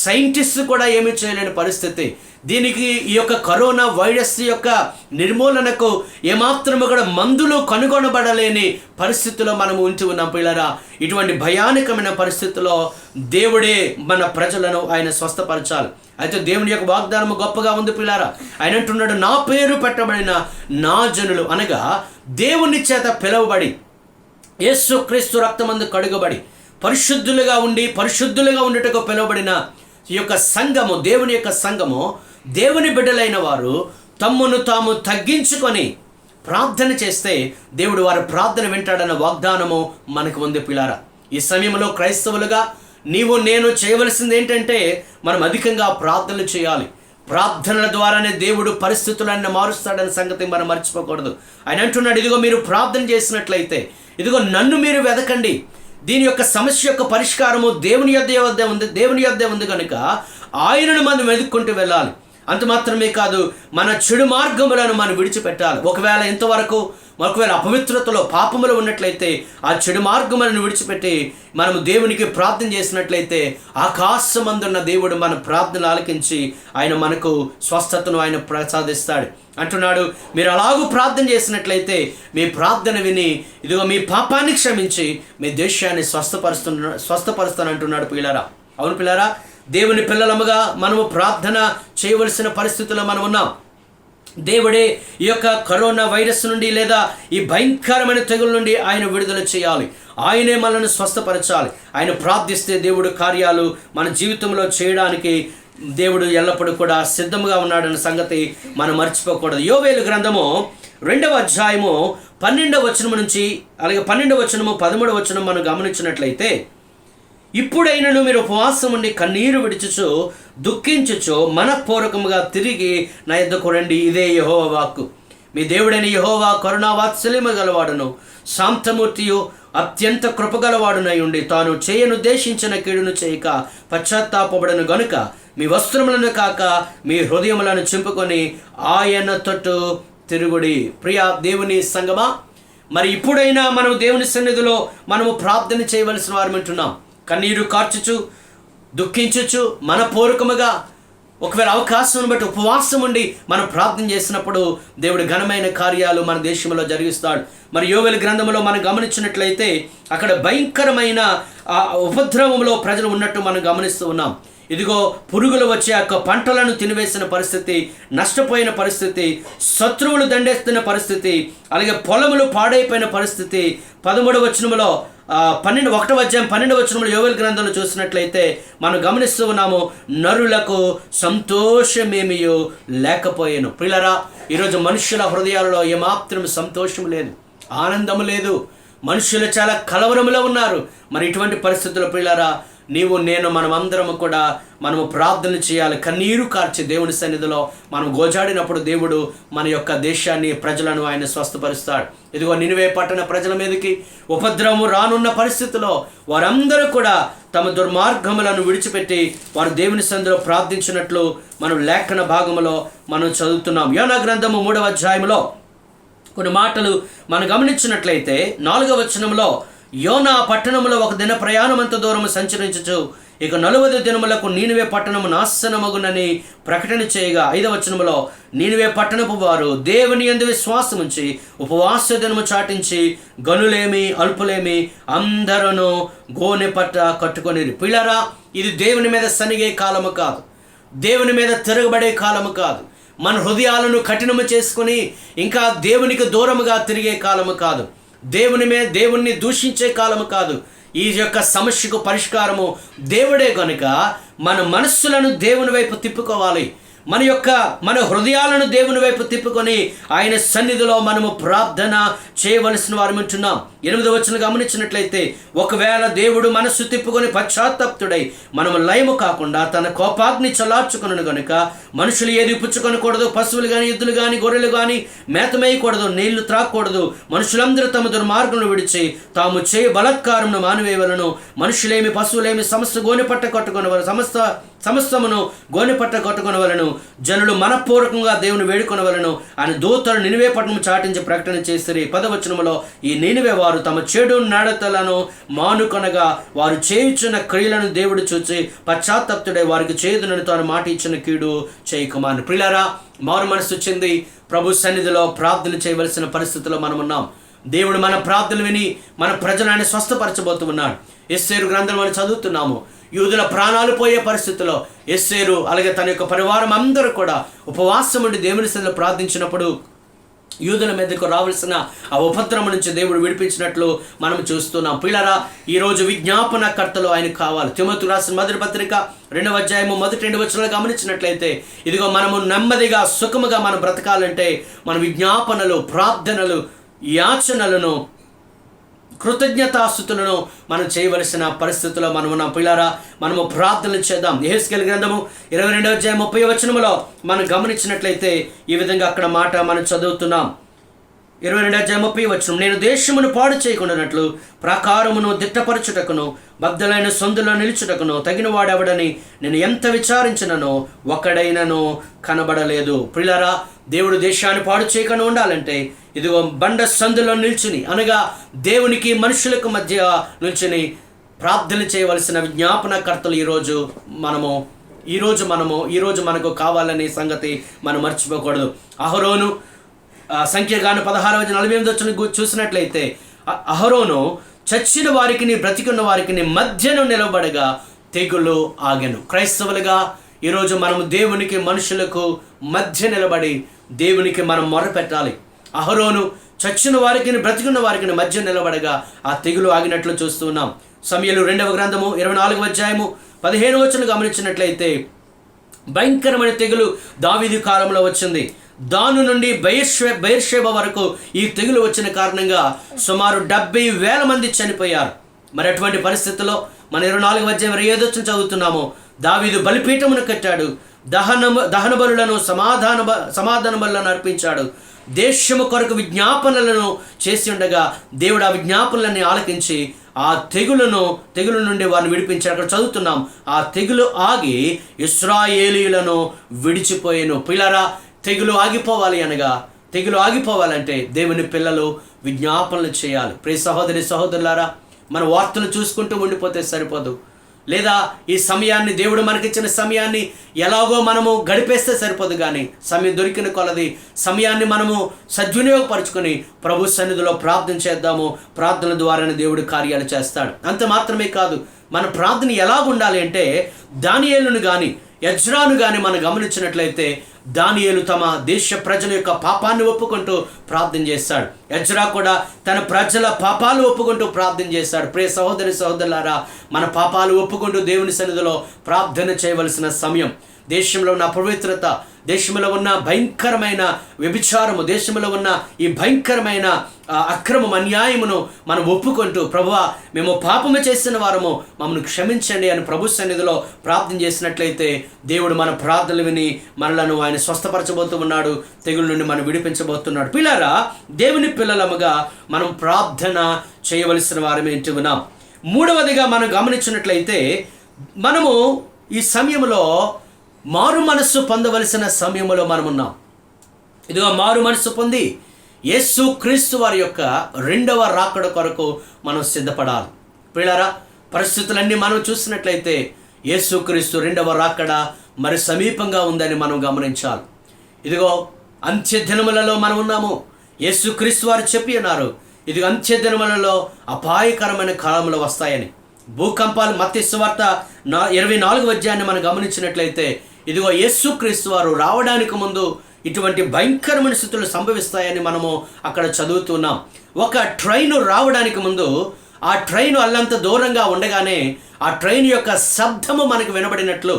సైంటిస్టు కూడా ఏమీ చేయలేని పరిస్థితి. దీనికి ఈ యొక్క కరోనా వైరస్ యొక్క నిర్మూలనకు ఏమాత్రము కూడా మందులు కనుగొనబడలేని పరిస్థితుల్లో మనం ఉంచి ఉన్నాం. పిల్లరా, ఇటువంటి భయానకమైన పరిస్థితుల్లో దేవుడే మన ప్రజలను ఆయన స్వస్థపరచాలి. అయితే దేవుని యొక్క వాగ్దానము గొప్పగా ఉంది. పిల్లారా, ఆయన అంటున్నాడు, నా పేరు పెట్టబడిన నా జనులు, అనగా దేవుని చేత పిలువబడి యేసు క్రీస్తు రక్తమందు కడుగబడి పరిశుద్ధులుగా ఉండుటకు పిలువబడిన ఈ యొక్క సంఘము, దేవుని యొక్క సంఘము, దేవుని బిడ్డలైన వారు తమ్మును తాము తగ్గించుకొని ప్రార్థన చేస్తే దేవుడు వారి ప్రార్థన వింటాడన్న వాగ్దానము మనకు ఉంది. పిల్లారా, ఈ సమయంలో క్రైస్తవులుగా నేను చేయవలసింది ఏంటంటే మనం అధికంగా ప్రార్థనలు చేయాలి. ప్రార్థనల ద్వారానే దేవుడు పరిస్థితులన్నీ మారుస్తాడన్న సంగతి మనం మర్చిపోకూడదు. ఆయన అంటున్నాడు, ఇదిగో మీరు ప్రార్థన చేసినట్లయితే ఇదిగో నన్ను మీరు వెదకండి. దీని యొక్క సమస్య యొక్క పరిష్కారము దేవుని యొద్దే ఉంది కనుక ఆయనను మనం వెతుక్కుంటూ వెళ్ళాలి. అంత మాత్రమే కాదు, మన చెడు మార్గములను మనం విడిచిపెట్టాలి. ఒకవేళ అపవిత్రతలో, పాపములో ఉన్నట్లయితే ఆ చెడు మార్గములను విడిచిపెట్టి మనము దేవునికి ప్రార్థన చేసినట్లయితే ఆకాశమందున్న దేవుడు మన ప్రార్థన ఆలకించి ఆయన మనకు స్వస్థతను ఆయన ప్రసాదిస్తాడు. అంటున్నాడు, మీరు అలాగూ ప్రార్థన చేసినట్లయితే మీ ప్రార్థన విని ఇదిగో మీ పాపాన్ని క్షమించి మీ దేశాన్ని స్వస్థపరుస్తానంటున్నాడు. పిల్లారా, అవును పిల్లారా, దేవుని పిల్లలముగా మనము ప్రార్థన చేయవలసిన పరిస్థితుల్లో మనం ఉన్నాం. దేవుడే ఈ యొక్క కరోనా వైరస్ నుండి లేదా ఈ భయంకరమైన తెగుల నుండి ఆయన విడుదల చేయాలి. ఆయనే మనల్ని స్వస్థపరచాలి. ఆయన ప్రార్థిస్తే దేవుడు కార్యాలు మన జీవితంలో చేయడానికి దేవుడు ఎల్లప్పుడూ కూడా సిద్ధంగా ఉన్నాడన్న సంగతి మనం మర్చిపోకూడదు. యోవేలు గ్రంథము 2వ అధ్యాయము 12వ వచనం నుంచి అలాగే 12వ వచనము 13వ వచనం మనం గమనించినట్లయితే, ఇప్పుడైనను మీరు ఉపవాసం ఉండి కన్నీరు విడిచుచు దుఃఖించుచు మనఃపూర్వకముగా తిరిగి నా యొద్దకు రండి. ఇదే యెహోవా వాక్కు. మీ దేవుడైన యెహోవా కరుణావాత్సల్యము గలవాడును శాంతమూర్తియు అత్యంత కృపగలవాడునై ఉండి తాను చేయనుద్దేశించిన కీడును చేయక పశ్చాత్తాపబడను గనుక మీ వస్త్రములను కాక మీ హృదయములను చింపుకొని ఆయన తట్టు తిరుగుడి. ప్రియ దేవుని సంగమా, మరి ఇప్పుడైనా మనం దేవుని సన్నిధిలో మనము ప్రార్థన చేయవలసిన వారమంటున్నాం. కన్నీరు కార్చుచు దుఃఖించచ్చు, మనపూర్వకముగా ఒకవేళ అవకాశం బట్టి ఉపవాసం ఉండి మనం ప్రార్థన చేసినప్పుడు దేవుడు ఘనమైన కార్యాలు మన దేశంలో జరిగిస్తాడు. మరి యోవేలు గ్రంథంలో మనం గమనించినట్లయితే అక్కడ భయంకరమైన ఉపద్రవంలో ప్రజలు ఉన్నట్టు మనం గమనిస్తూ ఉన్నాం. ఇదిగో పురుగులు వచ్చే పంటలను తినివేసిన పరిస్థితి, నష్టపోయిన పరిస్థితి, శత్రువులు దండేస్తున్న పరిస్థితి, అలాగే పొలములు పాడైపోయిన పరిస్థితి. 13వ వచనంలో 1వ అధ్యాయం 12వ వచనంలో యోవేలు గ్రంథంలో చూసినట్లయితే మనం గమనిస్తూ ఉన్నాము, నరులకు సంతోషమేమియో లేకపోయాను. ప్రియులారా, ఈరోజు మనుషుల హృదయాలలో ఏమాత్రం సంతోషం లేదు, ఆనందం లేదు. మనుషులు చాలా కలవరంలో ఉన్నారు. మరి ఇటువంటి పరిస్థితుల్లో ప్రియులారా, నీవు నేను మనమందరము కూడా మనము ప్రార్థన చేయాలి. కన్నీరు కార్చి దేవుని సన్నిధిలో మనం గోజాడినప్పుడు దేవుడు మన యొక్క దేశాన్ని, ప్రజలను ఆయన స్వస్థపరుస్తాడు. ఇదిగో నినివే పట్టణ ప్రజల మీదకి ఉపద్రవము రానున్న పరిస్థితిలో వారందరూ కూడా తమ దుర్మార్గములను విడిచిపెట్టి వారు దేవుని సన్నిధిలో ప్రార్థించినట్లు మనం లేఖన భాగములో మనం చదువుతున్నాం. యోనా గ్రంథము 3వ అధ్యాయంలో కొన్ని మాటలు మనం గమనించినట్లయితే 4వ వచనంలో, యోనా పట్టణములో ఒక దిన ప్రయాణమంత దూరము సంచరించచ్చు, ఇక 40 దినములకు నీనివే పట్టణము నాశనమగునని ప్రకటన చేయగా 5వ వచనములో, నీనివే పట్టణపు వారు దేవుని యందు విశ్వాసముంచి ఉపవాస దినము చాటించి గనులేమి అల్పులేమి అందరూ గోనె పట్ట కట్టుకొనిరి. పిల్లరా, ఇది దేవుని మీద సనిగే కాలము కాదు, దేవుని మీద తిరగబడే కాలము కాదు, మన హృదయాలను కఠినము చేసుకుని ఇంకా దేవునికి దూరముగా తిరిగే కాలము కాదు, దేవుణ్ణి దూషించే కాలము కాదు. ఈ యొక్క సమస్యకు పరిష్కారము దేవుడే కనుక మన మనస్సులను దేవుని వైపు తిప్పుకోవాలి. మన హృదయాలను దేవుని వైపు తిప్పుకొని ఆయన సన్నిధిలో మనము ప్రార్థన చేయవలసిన వారు ఉంటున్నాం. 8వ వచనం గమనించినట్లయితే, ఒకవేళ దేవుడు మనస్సు తిప్పుకొని పశ్చాత్తప్తుడై మనము లయము కాకుండా తన కోపాగ్ని చల్లార్చుకును గనుక మనుషులు ఏది పుచ్చుకొనకూడదు, పశువులు కానీ, ఎద్దులు కానీ, గొర్రెలు కానీ మేతమేయకూడదు, నీళ్లు త్రాగకూడదు. మనుషులందరూ తమ దుర్మార్గమును విడిచి తాము చేయ బలత్కారమును మానివేయవలను. మనుషులేమి పశువులేమి సమస్త గోనెపట్ట కట్టుకొనవలను, సమస్తమును గోనెపట్ట కట్టుకొనవలను. జనులు మనపూర్వకంగా దేవుని వేడుకొనవలను అని దూతలు నినివే పట్టణము చాటించి ప్రకటన చేసిరి. 10వ వచనములో, ఈ నినివే వారు తమ చెడు నడతలను మానుకొనగా వారు చేయుచున్న క్రియలను దేవుడు చూచి పశ్చాత్తప్తుడై వారికి చేదునని తాను మాట ఇచ్చిన కీడు చేయకుమాను. ప్రియులారా, మారు మనసు వచ్చింది. ప్రభు సన్నిధిలో ప్రార్థన చేయవలసిన పరిస్థితిలో మనం ఉన్నాం. దేవుడు మన ప్రార్థనలు విని మన ప్రజలను ఆయన స్వస్థపరచబోతూ ఉన్నాడు. ఎస్తేరు గ్రంథం మనం చదువుతున్నాము. యూదుల ప్రాణాలు పోయే పరిస్థితిలో ఎస్తేరు అలాగే తన యొక్క పరివారం అందరూ కూడా ఉపవాసం ఉండి దేవుని సన్నిధిలో ప్రార్థించినప్పుడు యూదుల మీదకు రావాల్సిన ఆ ఉపద్రవం నుంచి దేవుడు విడిపించినట్లు మనం చూస్తున్నాం. పిల్లరా, ఈరోజు విజ్ఞాపనకర్తలు ఆయన కావాలి. తిమోతికి రాసిన మొదటి పత్రిక 2వ అధ్యాయము మొదటి 2 వచనాలు గమనించినట్లయితే, ఇదిగో మనము నెమ్మదిగా సుఖముగా మనం బ్రతకాలంటే మన విజ్ఞాపనలు, ప్రార్థనలు, యాచనలను, కృతజ్ఞతాస్తుతులను మనం చేయవలసిన పరిస్థితుల్లో మనం ఉన్నాం. పిల్లారా, మనము ప్రార్థనలు చేద్దాం. యెహెజ్కేలు గ్రంథము 22వ అధ్యాయం 30వ వచనములో మనం గమనించినట్లయితే ఈ విధంగా అక్కడ మాట మనం చదువుతున్నాం. 22వ అధ్యాయం 30వ వచనం, నేను దేశమును పాడు చేయకుండానట్లు ప్రాకారమును దిట్టపరచుటకును బద్దలైన సందులో నిలుచుటకును తగిన వాడెవడని నేను ఎంత విచారించిననో ఒక్కడైనను కనబడలేదు. ప్రియులారా, దేవుడు దేశాన్ని పాడు చేయకుండా ఉండాలంటే ఇదిగో బండ సందులో నిల్చుని, అనగా దేవునికి మనుషులకు మధ్య నిల్చుని ప్రార్థన చేయవలసిన విజ్ఞాపనకర్తలు ఈరోజు మనకు కావాలనే సంగతి మనం మర్చిపోకూడదు. అహరోను సంఖ్యాకాండం 16:48 చూసినట్లయితే, అహరోను చచ్చిన వారికి బ్రతికున్న వారికి మధ్యను నిలబడగా తెగులు ఆగెను. క్రైస్తవులుగా ఈరోజు మనము దేవునికి మనుషులకు మధ్య నిలబడి దేవునికి మనం మొరపెట్టాలి. అహరోను చచ్చిన వారికి బ్రతికున్న వారికి మధ్య నిలబడగా ఆ తెగులు ఆగినట్లు చూస్తున్నాం. సమూయేలు 2వ గ్రంథము 24వ అధ్యాయము 15వ వచనం గమనించినట్లయితే, భయంకరమైన తెగులు దావీదు కాలంలో వచ్చింది. దాను నుండి బెయేర్షెబా వరకు ఈ తెగులు వచ్చిన కారణంగా సుమారు 70,000 మంది చనిపోయారు. మరి అటువంటి పరిస్థితుల్లో మన 24వ అధ్యాయం 25వ వచనం చదువుతున్నాము. దావీదు బలిపీఠమును కట్టాడు, దహన బలులను సమాధాన బలులను అర్పించాడు, దేశము కొరకు విజ్ఞాపనలను చేసి ఉండగా దేవుడు ఆ విజ్ఞాపనలన్నీ ఆలకించి ఆ తెగులు నుండి వారిని విడిపించాడు. అక్కడ చదువుతున్నాం, ఆ తెగులు ఆగి ఇశ్రాయేలీయులను విడిచిపోయేను. పిల్లరా, తెగులు ఆగిపోవాలంటే దేవుని పిల్లలు విజ్ఞాపనలు చేయాలి. ప్రియ సహోదరి సహోదరులారా, మన వార్తలు చూసుకుంటూ ఉండిపోతే సరిపోదు. లేదా ఈ సమయాన్ని, దేవుడు మనకిచ్చిన సమయాన్ని ఎలాగో మనము గడిపేస్తే సరిపోదు, కానీ సమయం దొరికిన కొలది సమయాన్ని మనము సద్వినియోగపరుచుకొని ప్రభు సన్నిధిలో ప్రార్థన చేద్దాము. ప్రార్థన ద్వారానే దేవుడు కార్యాలు చేస్తాడు. అంత మాత్రమే కాదు, మన ప్రార్థన ఎలా ఉండాలి అంటే, దానియేలును కానీ ఎజ్రాను కానీ మనం గమనించినట్లయితే, దానియేలు తమ దేశ ప్రజల యొక్క పాపాన్ని ఒప్పుకుంటూ ప్రార్థన చేస్తాడు. ఎజ్రా కూడా తన ప్రజల పాపాలు ఒప్పుకుంటూ ప్రార్థన చేస్తాడు. ప్రియ సహోదరి సహోదరులారా, మన పాపాలు ఒప్పుకుంటూ దేవుని సన్నిధిలో ప్రార్థన చేయవలసిన సమయం. దేశంలో ఉన్న అపవిత్రత, దేశంలో ఉన్న భయంకరమైన వ్యభిచారము, దేశంలో ఉన్న ఈ భయంకరమైన అక్రమం, అన్యాయమును మనం ఒప్పుకుంటూ, ప్రభువా మేము పాపము చేసిన వారము, మమ్మల్ని క్షమించండి అని ప్రభు సన్నిధిలో ప్రార్థన చేసినట్లయితే దేవుడు మన ప్రార్థనలు విని మనలను ఆయన స్వస్థపరచబోతూ ఉన్నాడు. తెగుల నుండి మనం విడిపించబోతున్నాడు. పిల్లరా, దేవుని పిల్లలముగా మనం ప్రార్థన చేయవలసిన వారమే ఉంటున్నాం. మూడవదిగా మనం గమనించినట్లయితే, మనము ఈ సమయంలో మారు మనస్సు పొందవలసిన సమయంలో మనం ఉన్నాం. ఇదిగో మారు మనస్సు పొంది యేసు క్రీస్తు వారి యొక్క రెండవ రాకడ కొరకు మనం సిద్ధపడాలి. పిల్లరా, పరిస్థితులన్నీ మనం చూసినట్లయితే యేసు క్రీస్తు రెండవ రాకడ మరి సమీపంగా ఉందని మనం గమనించాలి. ఇదిగో అంత్య దినములలో మనం ఉన్నాము. యేసు క్రీస్తు వారు చెప్పి ఉన్నారు, ఇదిగో అంత్య దినములలో అపాయకరమైన కాలములు వస్తాయని. భూకంపాలు, మత్తయి సువార్త 24వ అధ్యాయాన్ని మనం గమనించినట్లయితే, ఇదిగో యేసు క్రీస్తు వారు రావడానికి ముందు ఇటువంటి భయంకరమైన స్థితులు సంభవిస్తాయని మనము అక్కడ చదువుతున్నాం. ఒక ట్రైను రావడానికి ముందు ఆ ట్రైను అల్లంత దూరంగా ఉండగానే ఆ ట్రైన్ యొక్క శబ్దము మనకు వినబడినట్లు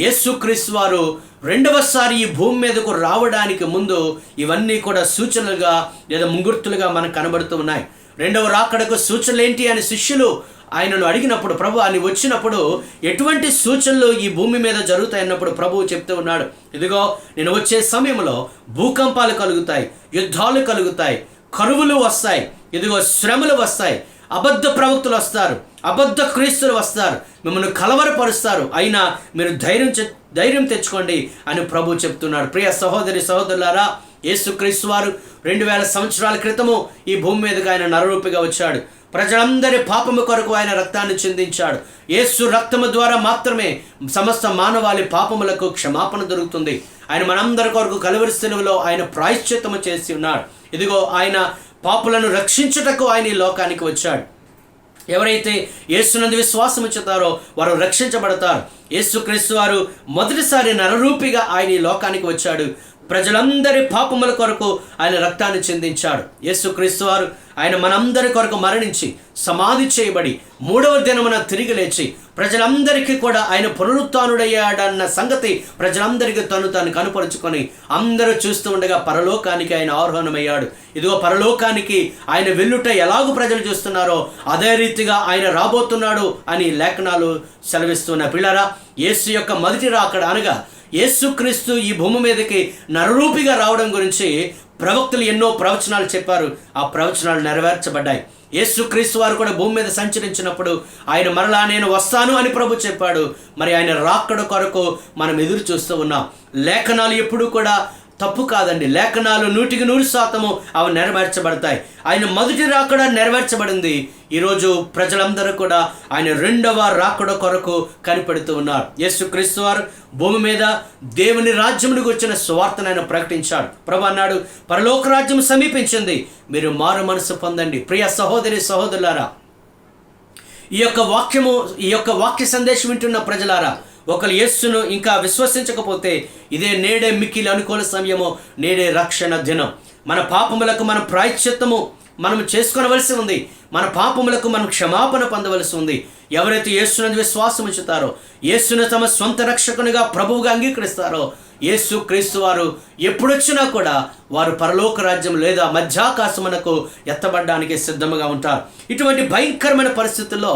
యేసు క్రీస్తు వారు రెండవసారి ఈ భూమి మీదకు రావడానికి ముందు ఇవన్నీ కూడా సూచనలుగా లేదా ముంగుర్తులుగా మనకు కనబడుతూ ఉన్నాయి. రెండవ రాకడకు సూచనలు ఏంటి అని శిష్యులు ఆయనను అడిగినప్పుడు, ప్రభు అని వచ్చినప్పుడు ఎటువంటి సూచనలు ఈ భూమి మీద జరుగుతాయన్నప్పుడు ప్రభువు చెప్తూ ఉన్నాడు, ఇదిగో నేను వచ్చే సమయంలో భూకంపాలు కలుగుతాయి, యుద్ధాలు కలుగుతాయి, కరువులు వస్తాయి, ఇదిగో శ్రమలు వస్తాయి, అబద్ధ ప్రవక్తలు వస్తారు, అబద్ధ క్రీస్తులు వస్తారు, మిమ్మల్ని కలవరపరుస్తారు, అయినా మీరు ధైర్యం తెచ్చుకోండి అని ప్రభు చెప్తున్నాడు. ప్రియ సహోదరి సహోదరులారా, యేసుక్రీస్తు వారు 2000 సంవత్సరాల క్రితము ఈ భూమి మీదకి ఆయన నరరూపిగా వచ్చాడు. ప్రజలందరి పాపము కొరకు ఆయన రక్తాన్ని చిందించాడు. యేసు రక్తము ద్వారా మాత్రమే సమస్త మానవాళి పాపములకు క్షమాపణ దొరుకుతుంది. ఆయన మనందరి కొరకు కలువరి శిలువలో ఆయన ప్రాయశ్చిత్తము చేసి ఉన్నాడు. ఇదిగో ఆయన పాపులను రక్షించుటకు ఆయన ఈ లోకానికి వచ్చాడు. ఎవరైతే యేసునందు విశ్వాసం ఉంచుతారో వారు రక్షించబడతారు. యేసుక్రీస్తు వారు మొదటిసారి నరరూపిగా ఆయన ఈ లోకానికి వచ్చాడు. ప్రజలందరి పాపముల కొరకు ఆయన రక్తాన్ని చిందించాడు. యేసుక్రీస్తు వారు ఆయన మనందరి కొరకు మరణించి సమాధి చేయబడి 3వ దినమున తిరిగి లేచి ప్రజలందరికీ కూడా ఆయన పునరుత్థానుడయ్యాడన్న సంగతి ప్రజలందరికీ తాను కనుపరుచుకొని అందరూ చూస్తూ ఉండగా పరలోకానికి ఆయన ఆరోహణమయ్యాడు. ఇదిగో పరలోకానికి ఆయన వెళ్ళుట ఎలాగూ ప్రజలు చూస్తున్నారో అదే రీతిగా ఆయన రాబోతున్నాడు అని లేఖనాలు సెలవిస్తున్న పిల్లరా, యేసు యొక్క మొదటి రాకడ అనగా యేసుక్రీస్తు ఈ భూమి మీదకి నరరూపిగా రావడం గురించి ప్రవక్తలు ఎన్నో ప్రవచనాలు చెప్పారు. ఆ ప్రవచనాలు నెరవేర్చబడ్డాయి. యేసుక్రీస్తు వారు కూడా భూమి మీద సంచరించినప్పుడు ఆయన మరలా నేను వస్తాను అని ప్రభు చెప్పాడు. మరి ఆయన రాకడ కొరకు మనం ఎదురు చూస్తూ ఉన్నాం. లేఖనాలు ఎప్పుడూ కూడా తప్పు కాదండి. లేఖనాలు 100% అవి నెరవేర్చబడతాయి. ఆయన మొదటి రాకడ నెరవేర్చబడింది. ఈరోజు ప్రజలందరూ కూడా ఆయన రెండవ రాకడ కొరకు కనిపెడుతూ ఉన్నారు. యేసుక్రీస్తు వారు భూమి మీద దేవుని రాజ్యమునికి వచ్చిన సువార్తను ఆయన ప్రకటించాడు. ప్రభు అన్నాడు, పరలోక రాజ్యం సమీపించింది, మీరు మారు మనసు పొందండి. ప్రియ సహోదరి సహోదరులారా, ఈ యొక్క వాక్య సందేశం వింటున్న ప్రజలారా, ఒకరు యేసును ఇంకా విశ్వసించకపోతే ఇదే నేడే మిక్కిలి అనుకూల సమయము, నేడే రక్షణ దినం. మన పాపములకు మన ప్రాయశ్చిత్తము మనం చేసుకొనవలసి ఉంది. మన పాపములకు మనం క్షమాపణ పొందవలసి ఉంది. ఎవరైతే యేసునందు విశ్వాసం ఉంచుతారో, యేసును తమ సొంత రక్షకునిగా ప్రభువుగా అంగీకరిస్తారో, యేసు క్రీస్తు వారు ఎప్పుడొచ్చినా కూడా వారు పరలోక రాజ్యం లేదా మధ్యాకాశమునకు ఎత్తబడడానికి సిద్ధంగా ఉంటారు. ఇటువంటి భయంకరమైన పరిస్థితుల్లో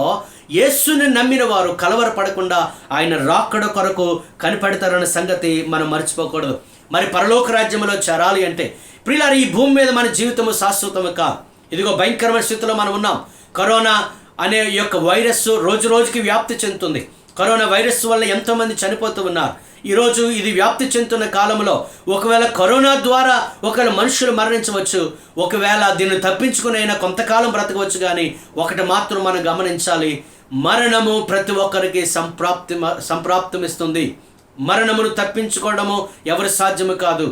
యేసుని నమ్మిన వారు కలవరపడకుండా ఆయన రాకడ కొరకు కనిపెడతారన్న సంగతి మనం మర్చిపోకూడదు. మరి పరలోక రాజ్యంలో చేరాలి అంటే ప్రియులారా, ఈ భూమి మీద మన జీవితము శాశ్వతము కాదు. ఇదిగో భయంకరమైన స్థితిలో మనం ఉన్నాం. కరోనా అనే యొక్క వైరస్ రోజు రోజుకి వ్యాప్తి చెందుతుంది. కరోనా వైరస్ వల్ల ఎంతోమంది చనిపోతూ ఉన్నారు. ఈరోజు ఇది వ్యాప్తి చెందుతున్న కాలంలో ఒకవేళ కరోనా ద్వారా ఒకవేళ మనుషులు మరణించవచ్చు, ఒకవేళ దీన్ని తప్పించుకునైనా కొంతకాలం బ్రతకవచ్చు. కానీ ఒకటి మాత్రం మనం గమనించాలి, మరణము ప్రతి ఒక్కరికి సంప్రాప్తమిస్తుంది. మరణమును తప్పించుకోవడము ఎవరి సాధ్యము కాదు.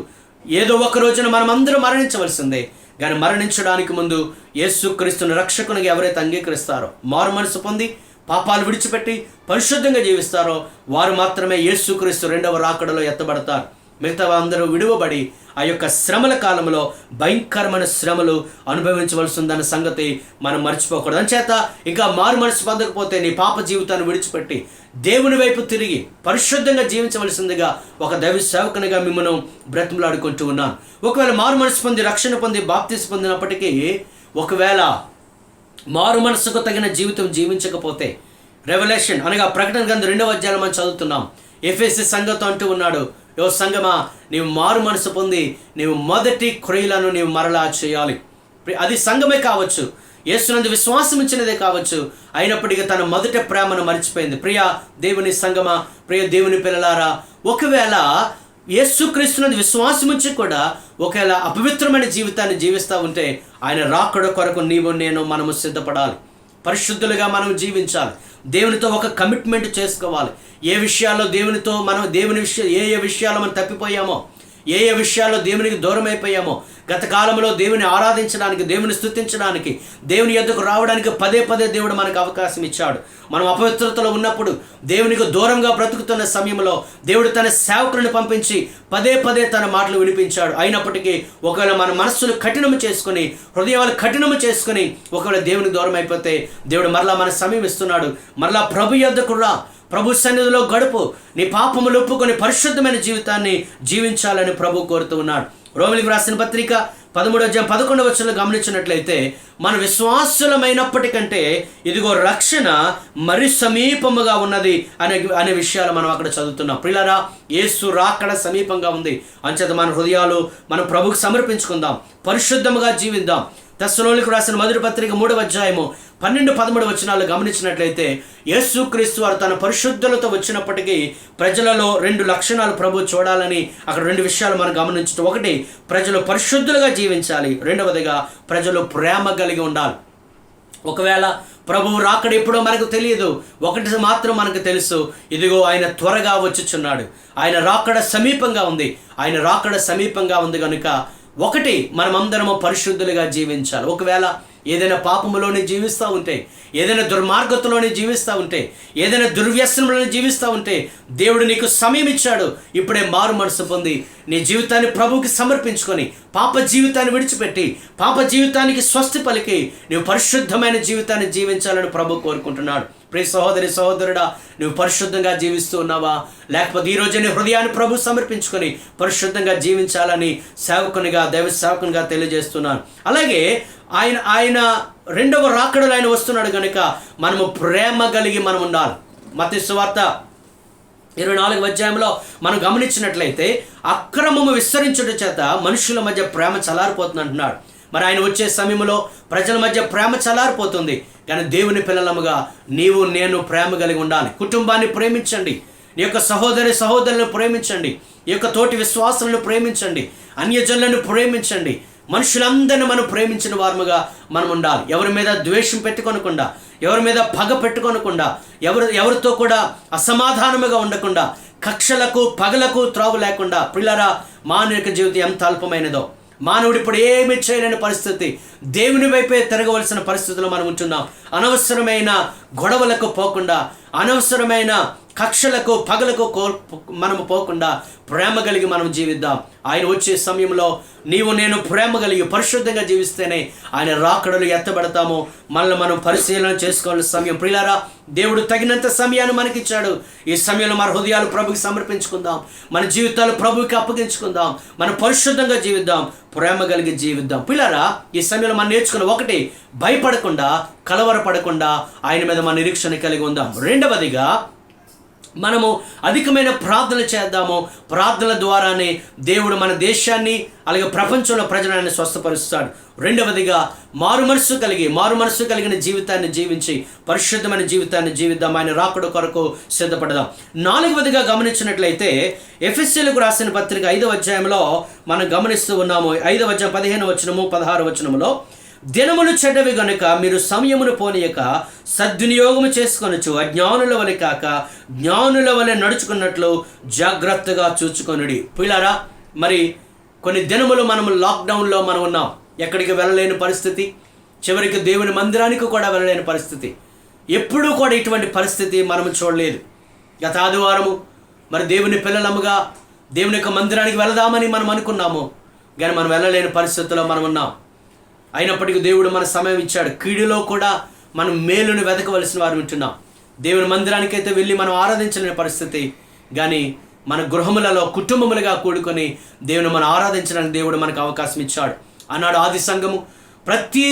ఏదో ఒక రోజున మనం అందరం మరణించవలసిందే. కానీ మరణించడానికి ముందు యేసుక్రీస్తుని రక్షకునిగా ఎవరైతే అంగీకరిస్తారో, మారు మనసు పొంది పాపాలు విడిచిపెట్టి పరిశుద్ధంగా జీవిస్తారో వారు మాత్రమే యేసుక్రీస్తు రెండవ రాకడలో ఎత్తబడతారు. మిగతా అందరూ విడువబడి ఆ యొక్క శ్రమల కాలంలో భయంకరమైన శ్రమలు అనుభవించవలసి ఉందన్న సంగతి మనం మర్చిపోకూడదు. అంచేత ఇంకా మారు మనసు పొందకపోతే నీ పాప జీవితాన్ని విడిచిపెట్టి దేవుని వైపు తిరిగి పరిశుద్ధంగా జీవించవలసిందిగా ఒక దైవ సేవకునిగా మిమ్మల్ని బ్రతిమలాడుకుంటూ ఉన్నాను. ఒకవేళ మారు మనసు పొంది రక్షణ పొంది బాప్తిసం పొందినప్పటికీ ఒకవేళ మారు మనసుకు తగిన జీవితం జీవించకపోతే, రెవల్యూషన్ అనగా ప్రకటన గ్రంథం 2వ అధ్యాయం మనం చదువుతున్నాం. ఎఫెసీ సంఘంతో అంటూ ఉన్నాడు, యో సంగమా, నీవు మారు మనసు పొంది నీవు మొదటి క్రియలను నీవు మరలా చేయాలి. అది సంఘమే కావచ్చు, యేసునందు విశ్వాసం ఇచ్చినదే కావచ్చు, అయినప్పటికీ తన మొదటి ప్రేమను మర్చిపోయింది. ప్రియ దేవుని సంఘమా, ప్రియ దేవుని పిల్లలారా, ఒకవేళ యేసుక్రీస్తునందు విశ్వాసం ఉంచి కూడా ఒకవేళ అపవిత్రమైన జీవితాన్ని జీవిస్తూ ఉంటే ఆయన రాకడ కొరకు నీవు నేను మనము సిద్ధపడాలి. పరిశుద్ధులుగా మనం జీవించాలి. దేవునితో ఒక కమిట్మెంట్ చేసుకోవాలి. ఏ విషయాల్లో దేవునితో మనం ఏ విషయాల్లో మనం తప్పిపోయామో, ఏ విషయాల్లో దేవునికి దూరం అయిపోయామో, గత కాలంలో దేవుని ఆరాధించడానికి, దేవుని స్తుతించడానికి, దేవుని యొద్దకు రావడానికి పదే పదే దేవుడు మనకు అవకాశం ఇచ్చాడు. మనం అపవిత్రతలో ఉన్నప్పుడు, దేవునికి దూరంగా బ్రతుకుతున్న సమయంలో దేవుడు తన సేవకులను పంపించి పదే పదే తన మాటలు వినిపించాడు. అయినప్పటికీ ఒకవేళ మన మనస్సును కఠినము చేసుకుని, హృదయాలు కఠినము చేసుకుని ఒకవేళ దేవునికి దూరం అయిపోతే దేవుడు మరలా మన సమయం ఇస్తున్నాడు. మరలా ప్రభు యొద్దకు రా, ప్రభు సన్నిధిలో గడుపు, నీ పాపములు ఒప్పుకొని పరిశుద్ధమైన జీవితాన్ని జీవించాలని ప్రభు కోరుతూ ఉన్నాడు. రోమిలికి రాసిన పత్రిక 13వ అధ్యాయం 11వ వచనంలో గమనించినట్లయితే, మన విశ్వాసులమైనప్పటికంటే ఇదిగో రక్షణ మరి సమీపముగా ఉన్నది అనే విషయాలు మనం అక్కడ చదువుతున్నాం. ప్రియులారా, యేసు రాకడ సమీపంగా ఉంది. అంచేత మన హృదయాలు మనం ప్రభువుకు సమర్పించుకుందాం, పరిశుద్ధముగా జీవిద్దాం. తెస్సలోనికు రాసిన మొదటి పత్రిక 3వ అధ్యాయము 12-13 వచనాలు గమనించినట్లయితే, యేసుక్రీస్తు వారు తన పరిశుద్ధులతో వచ్చినప్పటికీ ప్రజలలో 2 లక్షణాలు ప్రభు చూడాలని అక్కడ 2 విషయాలు మనం గమనించడం. ఒకటి, ప్రజలు పరిశుద్ధులుగా జీవించాలి. రెండవదిగా, ప్రజలు ప్రేమ కలిగి ఉండాలి. ఒకవేళ ప్రభువు రాకడ ఎప్పుడో మనకు తెలియదు, ఒకటి మాత్రం మనకు తెలుసు, ఇదిగో ఆయన త్వరగా వచ్చుచున్నాడు. ఆయన రాకడ సమీపంగా ఉంది. ఆయన రాకడ సమీపంగా ఉంది కనుక ఒకటి, మనమందరము పరిశుద్ధులుగా జీవించాలి. ఒకవేళ ఏదైనా పాపములోనే జీవిస్తూ ఉంటే, ఏదైనా దుర్మార్గతలోనే జీవిస్తూ ఉంటే, ఏదైనా దుర్వ్యసనంలోనే జీవిస్తూ ఉంటే దేవుడు నీకు సమయం ఇచ్చాడు. ఇప్పుడే మారు మనసు పొంది నీ జీవితాన్ని ప్రభువుకి సమర్పించుకొని పాప జీవితాన్ని విడిచిపెట్టి పాప జీవితానికి స్వస్తి పలికి నువ్వు పరిశుద్ధమైన జీవితాన్ని జీవించాలని ప్రభు కోరుకుంటున్నాడు. ప్రియ సహోదరి సహోదరుడా, నువ్వు పరిశుద్ధంగా జీవిస్తూ ఉన్నావా? లేకపోతే ఈరోజు నీ హృదయాన్ని ప్రభు సమర్పించుకొని పరిశుద్ధంగా జీవించాలని సేవకునిగా, దైవ సేవకునిగా తెలియజేస్తున్నాను. అలాగే ఆయన రెండవ రాకడలో ఆయన వస్తున్నాడు కనుక మనము ప్రేమ కలిగి మనం ఉండాలి. మత్తయి సువార్త 24వ అధ్యాయంలో మనం గమనించినట్లయితే, అక్రమము విస్తరించుట చేత మనుషుల మధ్య ప్రేమ చల్లారిపోతుంది అంటున్నాడు. మరి ఆయన వచ్చే సమయంలో ప్రజల మధ్య ప్రేమ చల్లారిపోతుంది. కానీ దేవుని పిల్లలముగా నీవు నేను ప్రేమ కలిగి ఉండాలి. కుటుంబాన్ని ప్రేమించండి, నీ యొక్క సహోదరులను ప్రేమించండి, ఈ యొక్క తోటి విశ్వాసులను ప్రేమించండి, అన్యజనులను ప్రేమించండి. మనుషులందరినీ మనం ప్రేమించిన వారముగా మనం ఉండాలి. ఎవరి మీద ద్వేషం పెట్టుకొనకుండా, ఎవరి మీద పగ పెట్టుకొనకుండా, ఎవరితో కూడా అసమాధానముగా ఉండకుండా, కక్షలకు పగలకు త్రావు లేకుండా. పిల్లరా, మానవిక జీవితం ఎంత అల్పమైనదో, మానవుడు ఇప్పుడు ఏమి చేయలేని పరిస్థితి, దేవుని వైపే తిరగవలసిన పరిస్థితుల్లో మనం ఉంటున్నాం. అనవసరమైన గొడవలకు పోకుండా, అనవసరమైన కక్షలకు పగలకు మనము పోకుండా ప్రేమ కలిగి మనం జీవిద్దాం. ఆయన వచ్చే సమయంలో నీవు నేను ప్రేమ కలిగి పరిశుద్ధంగా జీవిస్తేనే ఆయన రాకడలు ఎత్తబడతాము. మనల్ని మనం పరిశీలన చేసుకోవాల్సిన సమయం. ప్రియులారా, దేవుడు తగినంత సమయాన్ని మనకిచ్చాడు. ఈ సమయంలో మన హృదయాలు ప్రభుకి సమర్పించుకుందాం, మన జీవితాలు ప్రభుకి అప్పగించుకుందాం, మనం పరిశుద్ధంగా జీవిద్దాం, ప్రేమ కలిగి జీవిద్దాం. పిల్లరా, ఈ సమయంలో మనం నేర్చుకున్న ఒకటి, భయపడకుండా, కలవరపడకుండా ఆయన మీద మన నిరీక్షణ కలిగి ఉందాం. రెండవదిగా, మనము అధికమైన ప్రార్థన చేద్దాము. ప్రార్థనల ద్వారానే దేవుడు మన దేశాన్ని అలాగే ప్రపంచంలో ప్రజలను స్వస్థపరుస్తాడు. రెండవదిగా, మారు మనస్సు కలిగిన జీవితాన్ని జీవించి పరిశుద్ధమైన జీవితాన్ని జీవిద్దాం. ఆయన రాకడ కొరకు సిద్ధపడదాం. నాలుగవదిగా గమనించినట్లయితే, ఎఫెసీయులకు రాసిన పత్రిక 5వ అధ్యాయంలో మనం గమనిస్తూ ఉన్నాము. 5వ అధ్యాయం 15వ వచనము 16వ వచనములో, దినములు చెడ్డవి గనుక మీరు సమయమును పోనీయక సద్వినియోగము చేసుకొనొచ్చు. అజ్ఞానుల వలె కాక జ్ఞానుల వలె నడుచుకున్నట్లు జాగ్రత్తగా చూచుకొనుడి. పిల్లారా, మరి కొన్ని దినములు మనము లాక్డౌన్లో మనం ఉన్నాం. ఎక్కడికి వెళ్ళలేని పరిస్థితి, చివరికి దేవుని మందిరానికి కూడా వెళ్ళలేని పరిస్థితి. ఎప్పుడూ కూడా ఇటువంటి పరిస్థితి మనము చూడలేదు. గత ఆదివారము మరి దేవుని పిల్లలముగా దేవుని యొక్క మందిరానికి వెళదామని మనం అనుకున్నాము, కానీ మనం వెళ్ళలేని పరిస్థితుల్లో మనం ఉన్నాం. అయినప్పటికీ దేవుడు మన సమయం ఇచ్చాడు. కీడులో కూడా మనం మేలును వెతకవలసిన వారు ఉంటున్నాం. దేవుని మందిరానికి అయితే వెళ్ళి మనం ఆరాధించలేని పరిస్థితి, కానీ మన గృహములలో కుటుంబములుగా కూడుకొని దేవుని మనం ఆరాధించడానికి దేవుడు మనకు అవకాశం ఇచ్చాడు. అన్నాడు ఆది సంఘము ప్రతి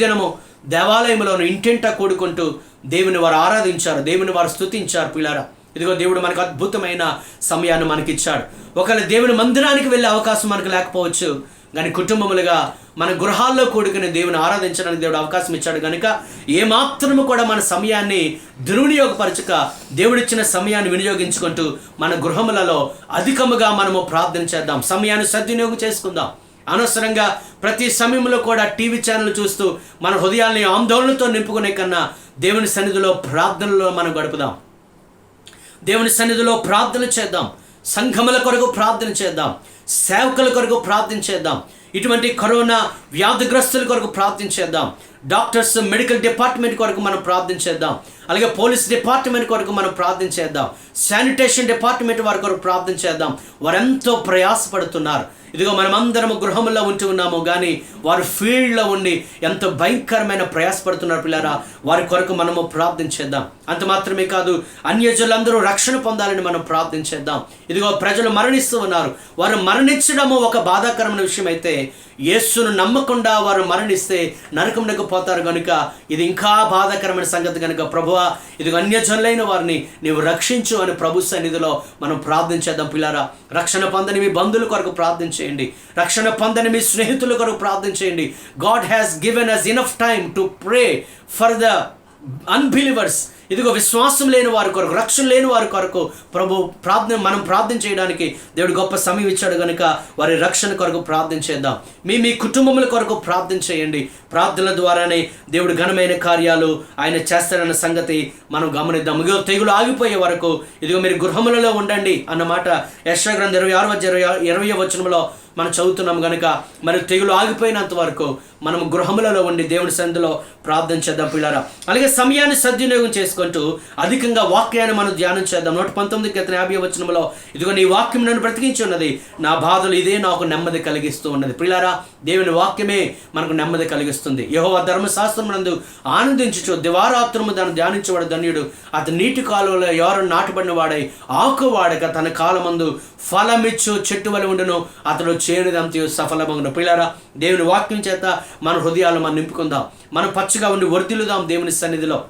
దినము దేవాలయంలోను ఇంటింటా కూడుకుంటూ దేవుని వారు ఆరాధించారు, దేవుని వారు స్తుతించారు. పిల్లారా, ఇదిగో దేవుడు మనకు అద్భుతమైన సమయాన్ని మనకిచ్చాడు. ఒకవేళ దేవుని మందిరానికి వెళ్ళే అవకాశం మనకు లేకపోవచ్చు, కానీ కుటుంబములుగా మన గృహాల్లో కూడుకుని దేవుని ఆరాధించడానికి దేవుడు అవకాశం ఇచ్చాడు. కనుక ఏమాత్రము కూడా మన సమయాన్ని దుర్వినియోగపరచక దేవుడిచ్చిన సమయాన్ని వినియోగించుకుంటూ మన గృహములలో అధికముగా మనము ప్రార్థన చేద్దాం, సమయాన్ని సద్వినియోగం చేసుకుందాం. అనవసరంగా ప్రతి సమయంలో కూడా టీవీ ఛానల్ చూస్తూ మన హృదయాల్ని ఆందోళనతో నింపుకునే కన్నా దేవుని సన్నిధిలో ప్రార్థనలో మనం గడుపుదాం. దేవుని సన్నిధిలో ప్రార్థన చేద్దాం, సంఘముల కొరకు ప్రార్థన చేద్దాం, సేవకుల కొరకు ప్రార్థన చేద్దాం, ఇటువంటి కరోనా వ్యాధిగ్రస్తుల కొరకు ప్రార్థన చేద్దాం, డాక్టర్స్ మెడికల్ డిపార్ట్మెంట్ కొరకు మనం ప్రార్థన చేద్దాం, అలాగే పోలీస్ డిపార్ట్మెంట్ కొరకు మనం ప్రార్థన చేద్దాం, శానిటేషన్ డిపార్ట్మెంట్ వారి కొరకు ప్రార్థన చేద్దాం. వారెంతో ప్రయాసపడుతున్నారు. ఇదిగో మనమందరము గృహంలో ఉంటూ ఉన్నాము, కానీ వారు ఫీల్డ్లో ఉండి ఎంతో భయంకరమైన ప్రయాసపడుతున్నారు. పిల్లారా, వారి కొరకు మనము ప్రార్థన చేద్దాం. అంత మాత్రమే కాదు, అన్యజనులందరూ రక్షణ పొందాలని మనం ప్రార్థన చేద్దాం. ఇదిగో ప్రజలు మరణిస్తూ ఉన్నారు. వారు మరణించడము ఒక బాధాకరమైన విషయం అయితే, యేసును నమ్మకుండా వారు మరణిస్తే నరకమునకు పోతారు. కనుక ఇది ఇంకా బాధాకరమైన సంగతి. కనుక ప్రభువా, ఇదిగో అన్యజనులైన వారిని నీవు రక్షించు అని ప్రభు సన్నిధిలో మనం ప్రార్థన చేద్దాం. పిల్లారా, రక్షణ పొందని మీ బంధువుల కొరకు ప్రార్థన చేయండి, రక్షణ పొందని మీ స్నేహితుల కొరకు ప్రార్థన చేయండి. God has given us enough time to pray for the unbelievers. ఇదిగో విశ్వాసం లేని వారి కొరకు, రక్షణ లేని వారి కొరకు మనం ప్రార్థన చేయడానికి దేవుడు గొప్ప సమయం ఇచ్చాడు. కనుక వారి రక్షణ కొరకు ప్రార్థన చేద్దాం. మీ కుటుంబముల కొరకు ప్రార్థన చేయండి. ప్రార్థనల ద్వారానే దేవుడు ఘనమైన కార్యాలు ఆయన చేస్తాడన్న సంగతి మనం గమనిద్దాం. ఇదిగో తెగులు ఆగిపోయే వరకు ఇదిగో మీరు గృహములలో ఉండండి అన్నమాట యెషయా గ్రంథం 26:20 వచనంలో మనం చదువుతున్నాం. కనుక మరి తెగులు ఆగిపోయినంత వరకు మనం గృహములలో ఉండి దేవుని సన్నిధిలో ప్రార్థన చేద్దాం. పిల్లారా, అలాగే సమయాన్ని సద్వినియోగం చేసుకుంటూ అధికంగా వాక్యాన్ని మనం ధ్యానం చేద్దాం. 119:50 వచనంలో ఇదిగో నీ వాక్యం నన్ను బ్రతికించి ఉన్నది, నా బాధలు ఇదే నాకు నెమ్మది కలిగిస్తూ ఉన్నది. పిల్లారా, దేవుని వాక్యమే మనకు నెమ్మది కలిగిస్తుంది. యెహోవా ధర్మశాస్త్రమునందు ఆనందించుచు దివారాత్రము దాన్ని ధ్యానించేవాడు ధన్యుడు. అతని నీటి కాలువలో ఎవరు నాటబడిన వాడై ఆకు వాడక తన కాలమందు ఫలమిచ్చు చెట్టు వలె ఉండును, అతడు చేయనిదంతయు సఫలమగును. పిల్లారా, దేవుని వాక్యం చేత మన హృదయాలు మనం నింపుకుందాం. మనం పచ్చగా ఉండి వర్ధిల్లుదాం దేవుని సన్నిధిలో.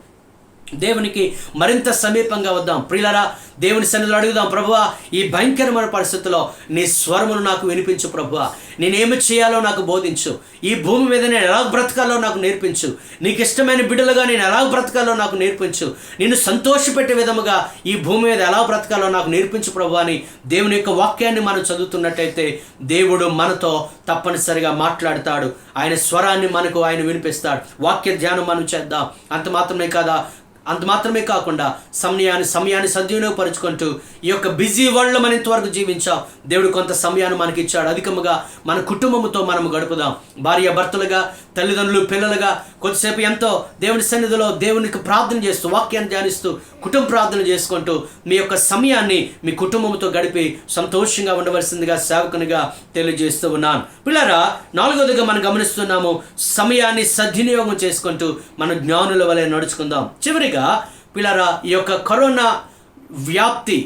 దేవునికి మరింత సమీపంగా వద్దాం. ప్రియులారా, దేవుని సన్నిధిలో అడుగుదాం, ప్రభువా, ఈ భయంకరమైన పరిస్థితుల్లో నీ స్వరమును నాకు వినిపించు. ప్రభువా, నేనేమి చేయాలో నాకు బోధించు. ఈ భూమి మీద నేను ఎలా బ్రతకాలో నాకు నేర్పించు. నీకు ఇష్టమైన బిడ్డలుగా నేను ఎలా బ్రతకాలో నాకు నేర్పించు. నిన్ను సంతోషపెట్టే విధముగా ఈ భూమి మీద ఎలా బ్రతకాలో నాకు నేర్పించు ప్రభువా అని దేవుని యొక్క వాక్యాన్ని మనం చదువుతున్నట్టయితే దేవుడు మనతో తప్పనిసరిగా మాట్లాడతాడు. ఆయన స్వరాన్ని మనకు ఆయన వినిపిస్తాడు. వాక్య ధ్యానం మనం చేద్దాం. అంత మాత్రమే కాకుండా సమయాన్ని సద్వినియోగపరుచుకుంటూ ఈ యొక్క బిజీ వరల్డ్లో మనం ఇంతవరకు జీవించాం. దేవుడు కొంత సమయాన్ని మనకి ఇచ్చాడు. అధికముగా మన కుటుంబంతో మనము గడుపుదాం. భార్య భర్తలుగా, తల్లిదండ్రులు పిల్లలుగా కొద్దిసేపు ఎంతో దేవుని సన్నిధిలో దేవునికి ప్రార్థన చేస్తూ, వాక్యాన్ని ధ్యానిస్తూ, కుటుంబ ప్రార్థన చేసుకుంటూ మీ యొక్క సమయాన్ని మీ కుటుంబంతో గడిపి సంతోషంగా ఉండవలసిందిగా సేవకునిగా తెలియజేస్తూ ఉన్నాను. పిల్లరా, 4వదిగా మనం గమనిస్తున్నాము, సమయాన్ని సద్వినియోగం చేసుకుంటూ మన జ్ఞానుల వలె నడుచుకుందాం. చివరిగా పిల్లరా, ఈ యొక్క కరోనా వ్యాప్తి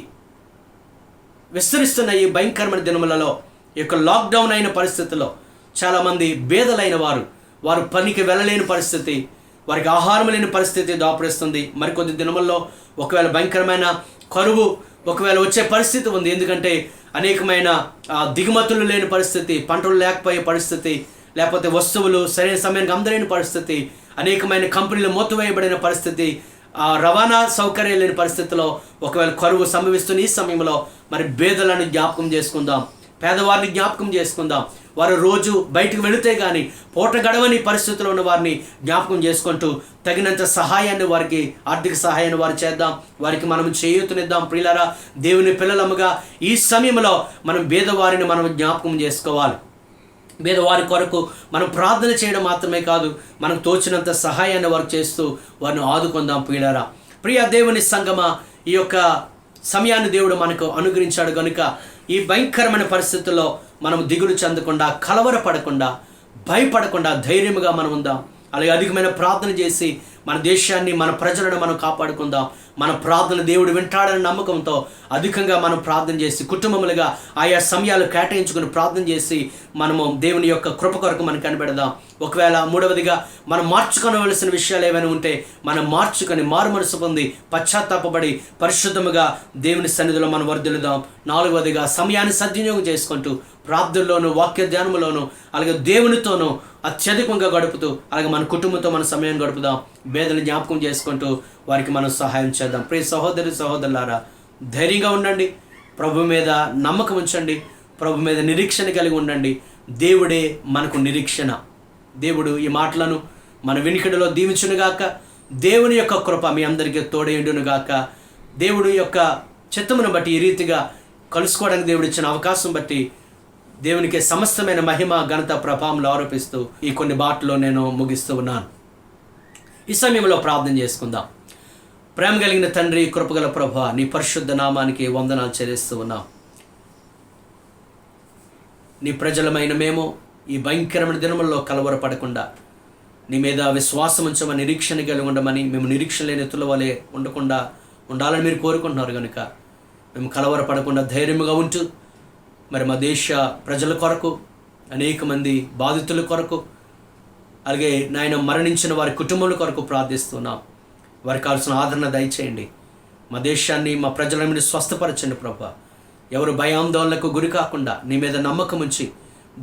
విస్తరిస్తున్న ఈ భయంకరమైన దినములలో, ఈ యొక్క లాక్డౌన్ అయిన పరిస్థితుల్లో చాలామంది బేదలైన వారు పనికి వెళ్ళలేని పరిస్థితి, వారికి ఆహారం లేని పరిస్థితి దాపురిస్తుంది. మరికొద్ది దినముల్లో ఒకవేళ భయంకరమైన కరువు ఒకవేళ వచ్చే పరిస్థితి ఉంది. ఎందుకంటే అనేకమైన దిగుమతులు లేని పరిస్థితి, పంటలు లేకపోయే పరిస్థితి, లేకపోతే వస్తువులు సరైన సమయానికి అందలేని పరిస్థితి, అనేకమైన కంపెనీలు మూతవేయబడిన పరిస్థితి, రవాణా సౌకర్యం లేని పరిస్థితిలో ఒకవేళ కరువు సంభవిస్తున్న ఈ సమయంలో మరి బేదలను జ్ఞాపకం చేసుకుందాం, పేదవారిని జ్ఞాపకం చేసుకుందాం. వారు రోజు బయటకు వెళితే కానీ పూట గడవని పరిస్థితుల్లో ఉన్న వారిని జ్ఞాపకం చేసుకుంటూ తగినంత సహాయాన్ని వారికి, ఆర్థిక సహాయాన్ని వారు చేద్దాం, వారికి మనం చేయూతనిద్దాం. ప్రియులారా, దేవుని పిల్లలముగా ఈ సమయంలో మనం పేదవారిని మనం జ్ఞాపకం చేసుకోవాలి. పేదవారి కొరకు మనం ప్రార్థన చేయడం మాత్రమే కాదు, మనకు తోచినంత సహాయాన్ని వారికి చేస్తూ వారిని ఆదుకుందాం. ప్రియులారా, ప్రియ దేవుని సంగమా, ఈ యొక్క సమయాన్ని దేవుడు మనకు అనుగ్రహించాడు కనుక ఈ భయంకరమైన పరిస్థితుల్లో మనం దిగులు చెందకుండా, కలవరపడకుండా, భయపడకుండా ధైర్యముగా మనం ఉందాం. అలాగే అధికమైన ప్రార్థన చేసి మన దేశాన్ని, మన ప్రజలను మనం కాపాడుకుందాం. మన ప్రార్థన దేవుడు వింటాడని నమ్మకంతో అధికంగా మనం ప్రార్థన చేసి, కుటుంబములుగా ఆయా సమయాలు కేటాయించుకుని ప్రార్థన చేసి మనము దేవుని యొక్క కృప కొరకు మనం కనిపెడదాం. ఒకవేళ మూడవదిగా మనం మార్చుకోవలసిన విషయాలు ఏమైనా ఉంటే మనం మార్చుకొని మారు మనసు పొంది పశ్చాత్తాపడి పరిశుద్ధముగా దేవుని సన్నిధిలో మనం వర్ధిల్లుదాం. నాలుగవదిగా సమయాన్ని సద్వినియోగం చేసుకుంటూ ప్రార్థనలోను, వాక్య ధ్యానములోను, అలాగే దేవునితోనూ అత్యధికంగా గడుపుతూ, అలాగే మన కుటుంబంతో మన సమయాన్ని గడుపుదాం. పేదలను జ్ఞాపకం చేసుకుంటూ వారికి మనం సహాయం చేద్దాం. ప్రియ సహోదరి సహోదరులారా, ధైర్యంగా ఉండండి, ప్రభు మీద నమ్మకం ఉంచండి, ప్రభు మీద నిరీక్షణ కలిగి ఉండండి. దేవుడే మనకు నిరీక్షణ. దేవుడు ఈ మాటలను మన వినికిడిలో దీవించునుగాక. దేవుని యొక్క కృప మీ అందరికీ తోడేయుడునుగాక. దేవుడి యొక్క చిత్తమును బట్టి ఈ రీతిగా కలుసుకోవడానికి దేవుడు ఇచ్చిన అవకాశం బట్టి దేవునికి సమస్తమైన మహిమ, ఘనత, ప్రభావంలో ఆరోపిస్తూ ఈ కొన్ని మాటలు నేను ముగిస్తూ ఉన్నాను. ఈ సమయంలో ప్రార్థన చేసుకుందాం. ప్రేమ కలిగిన తండ్రి, కృపగల ప్రభువా, నీ పరిశుద్ధ నామానికి వందనాలు చెల్లిస్తూ ఉన్నాం. నీ ప్రజలమైన మేము ఈ భయంకరమైన దినముల్లో కలవరపడకుండా నీ మీద విశ్వాసం ఉంచమని, నిరీక్షణ కలిగి ఉండమని, మేము నిరీక్షణ లేని ఎత్తుల వలె ఉండకుండా ఉండాలని మీరు కోరుకుంటున్నారు కనుక మేము కలవరపడకుండా ధైర్యముగా ఉంటూ మరి మా దేశ ప్రజల కొరకు, అనేక మంది బాధితుల కొరకు, అలాగే నాయన మరణించిన వారి కుటుంబాల కొరకు ప్రార్థిస్తున్నాం. వారికి కావాల్సిన ఆదరణ దయచేయండి. మా దేశాన్ని, మా ప్రజలను మీరు స్వస్థపరచండి ప్రభువా. ఎవరు భయాందోళనకు గురి కాకుండా నీ మీద నమ్మకం ఉంచి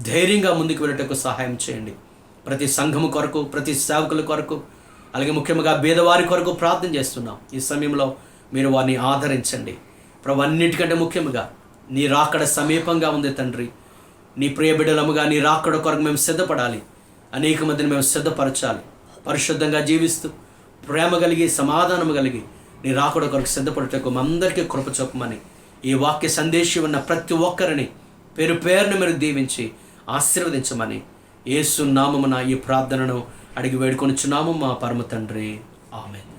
ధైర్యంగా ముందుకు వెళ్ళటకు సహాయం చేయండి. ప్రతి సంఘము కొరకు, ప్రతి సేవకుల కొరకు, అలాగే ముఖ్యంగా పేదవారి కొరకు ప్రార్థన చేస్తున్నాం. ఈ సమయంలో మీరు వారిని ఆదరించండి ప్రభు. అన్నిటికంటే ముఖ్యంగా నీ రాకడ సమీపంగా ఉంది తండ్రి. నీ ప్రియ బిడ్డలముగా నీ రాకడ కొరకు మేము సిద్ధపడాలి. అనేక మందిని మేము సిద్ధపరచాలి. పరిశుద్ధంగా జీవిస్తూ ప్రేమ కలిగి, సమాధానము కలిగి నీ రాకడ కొరకు సిద్ధపడటకు అందరికీ కృప చూపమని, ఈ వాక్య సందేశం ఉన్న ప్రతి ఒక్కరిని పేరు పేరును మీరు దీవించి ఆశీర్వదించమని యేసు నామమున ఈ ప్రార్థనను అడిగి వేడుకొనుచున్నాము మా పరమ తండ్రి. ఆమేన్.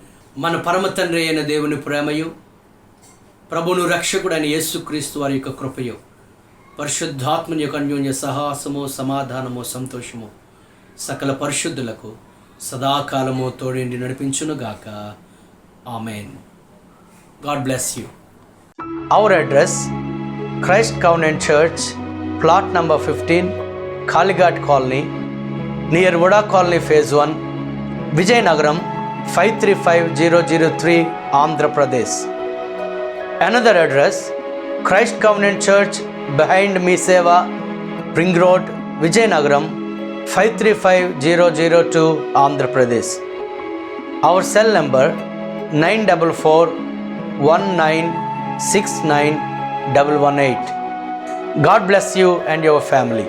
మన పరమ తండ్రి అయిన దేవుని ప్రేమయు, ప్రభువును రక్షకుడైన యేసుక్రీస్తు వారి యొక్క కృపయు, పరిశుద్ధాత్మని యొక్క అన్యోన్య సహాసము, సమాధానము, సంతోషము సకల పరిశుద్ధులకు సదాకాలము తోడిండి నడిపించునుగాక. Amen. God bless you. Our address: Christ Covenant Church, plot number 15, Kalighat Colony, near Voda Colony Phase 1, Vijayanagaram 535003, Andhra Pradesh. Another address: Christ Covenant Church, behind Miseva, Ring Road, Vijayanagaram 535002, Andhra Pradesh. Our cell number 9441969118. God bless you and your family.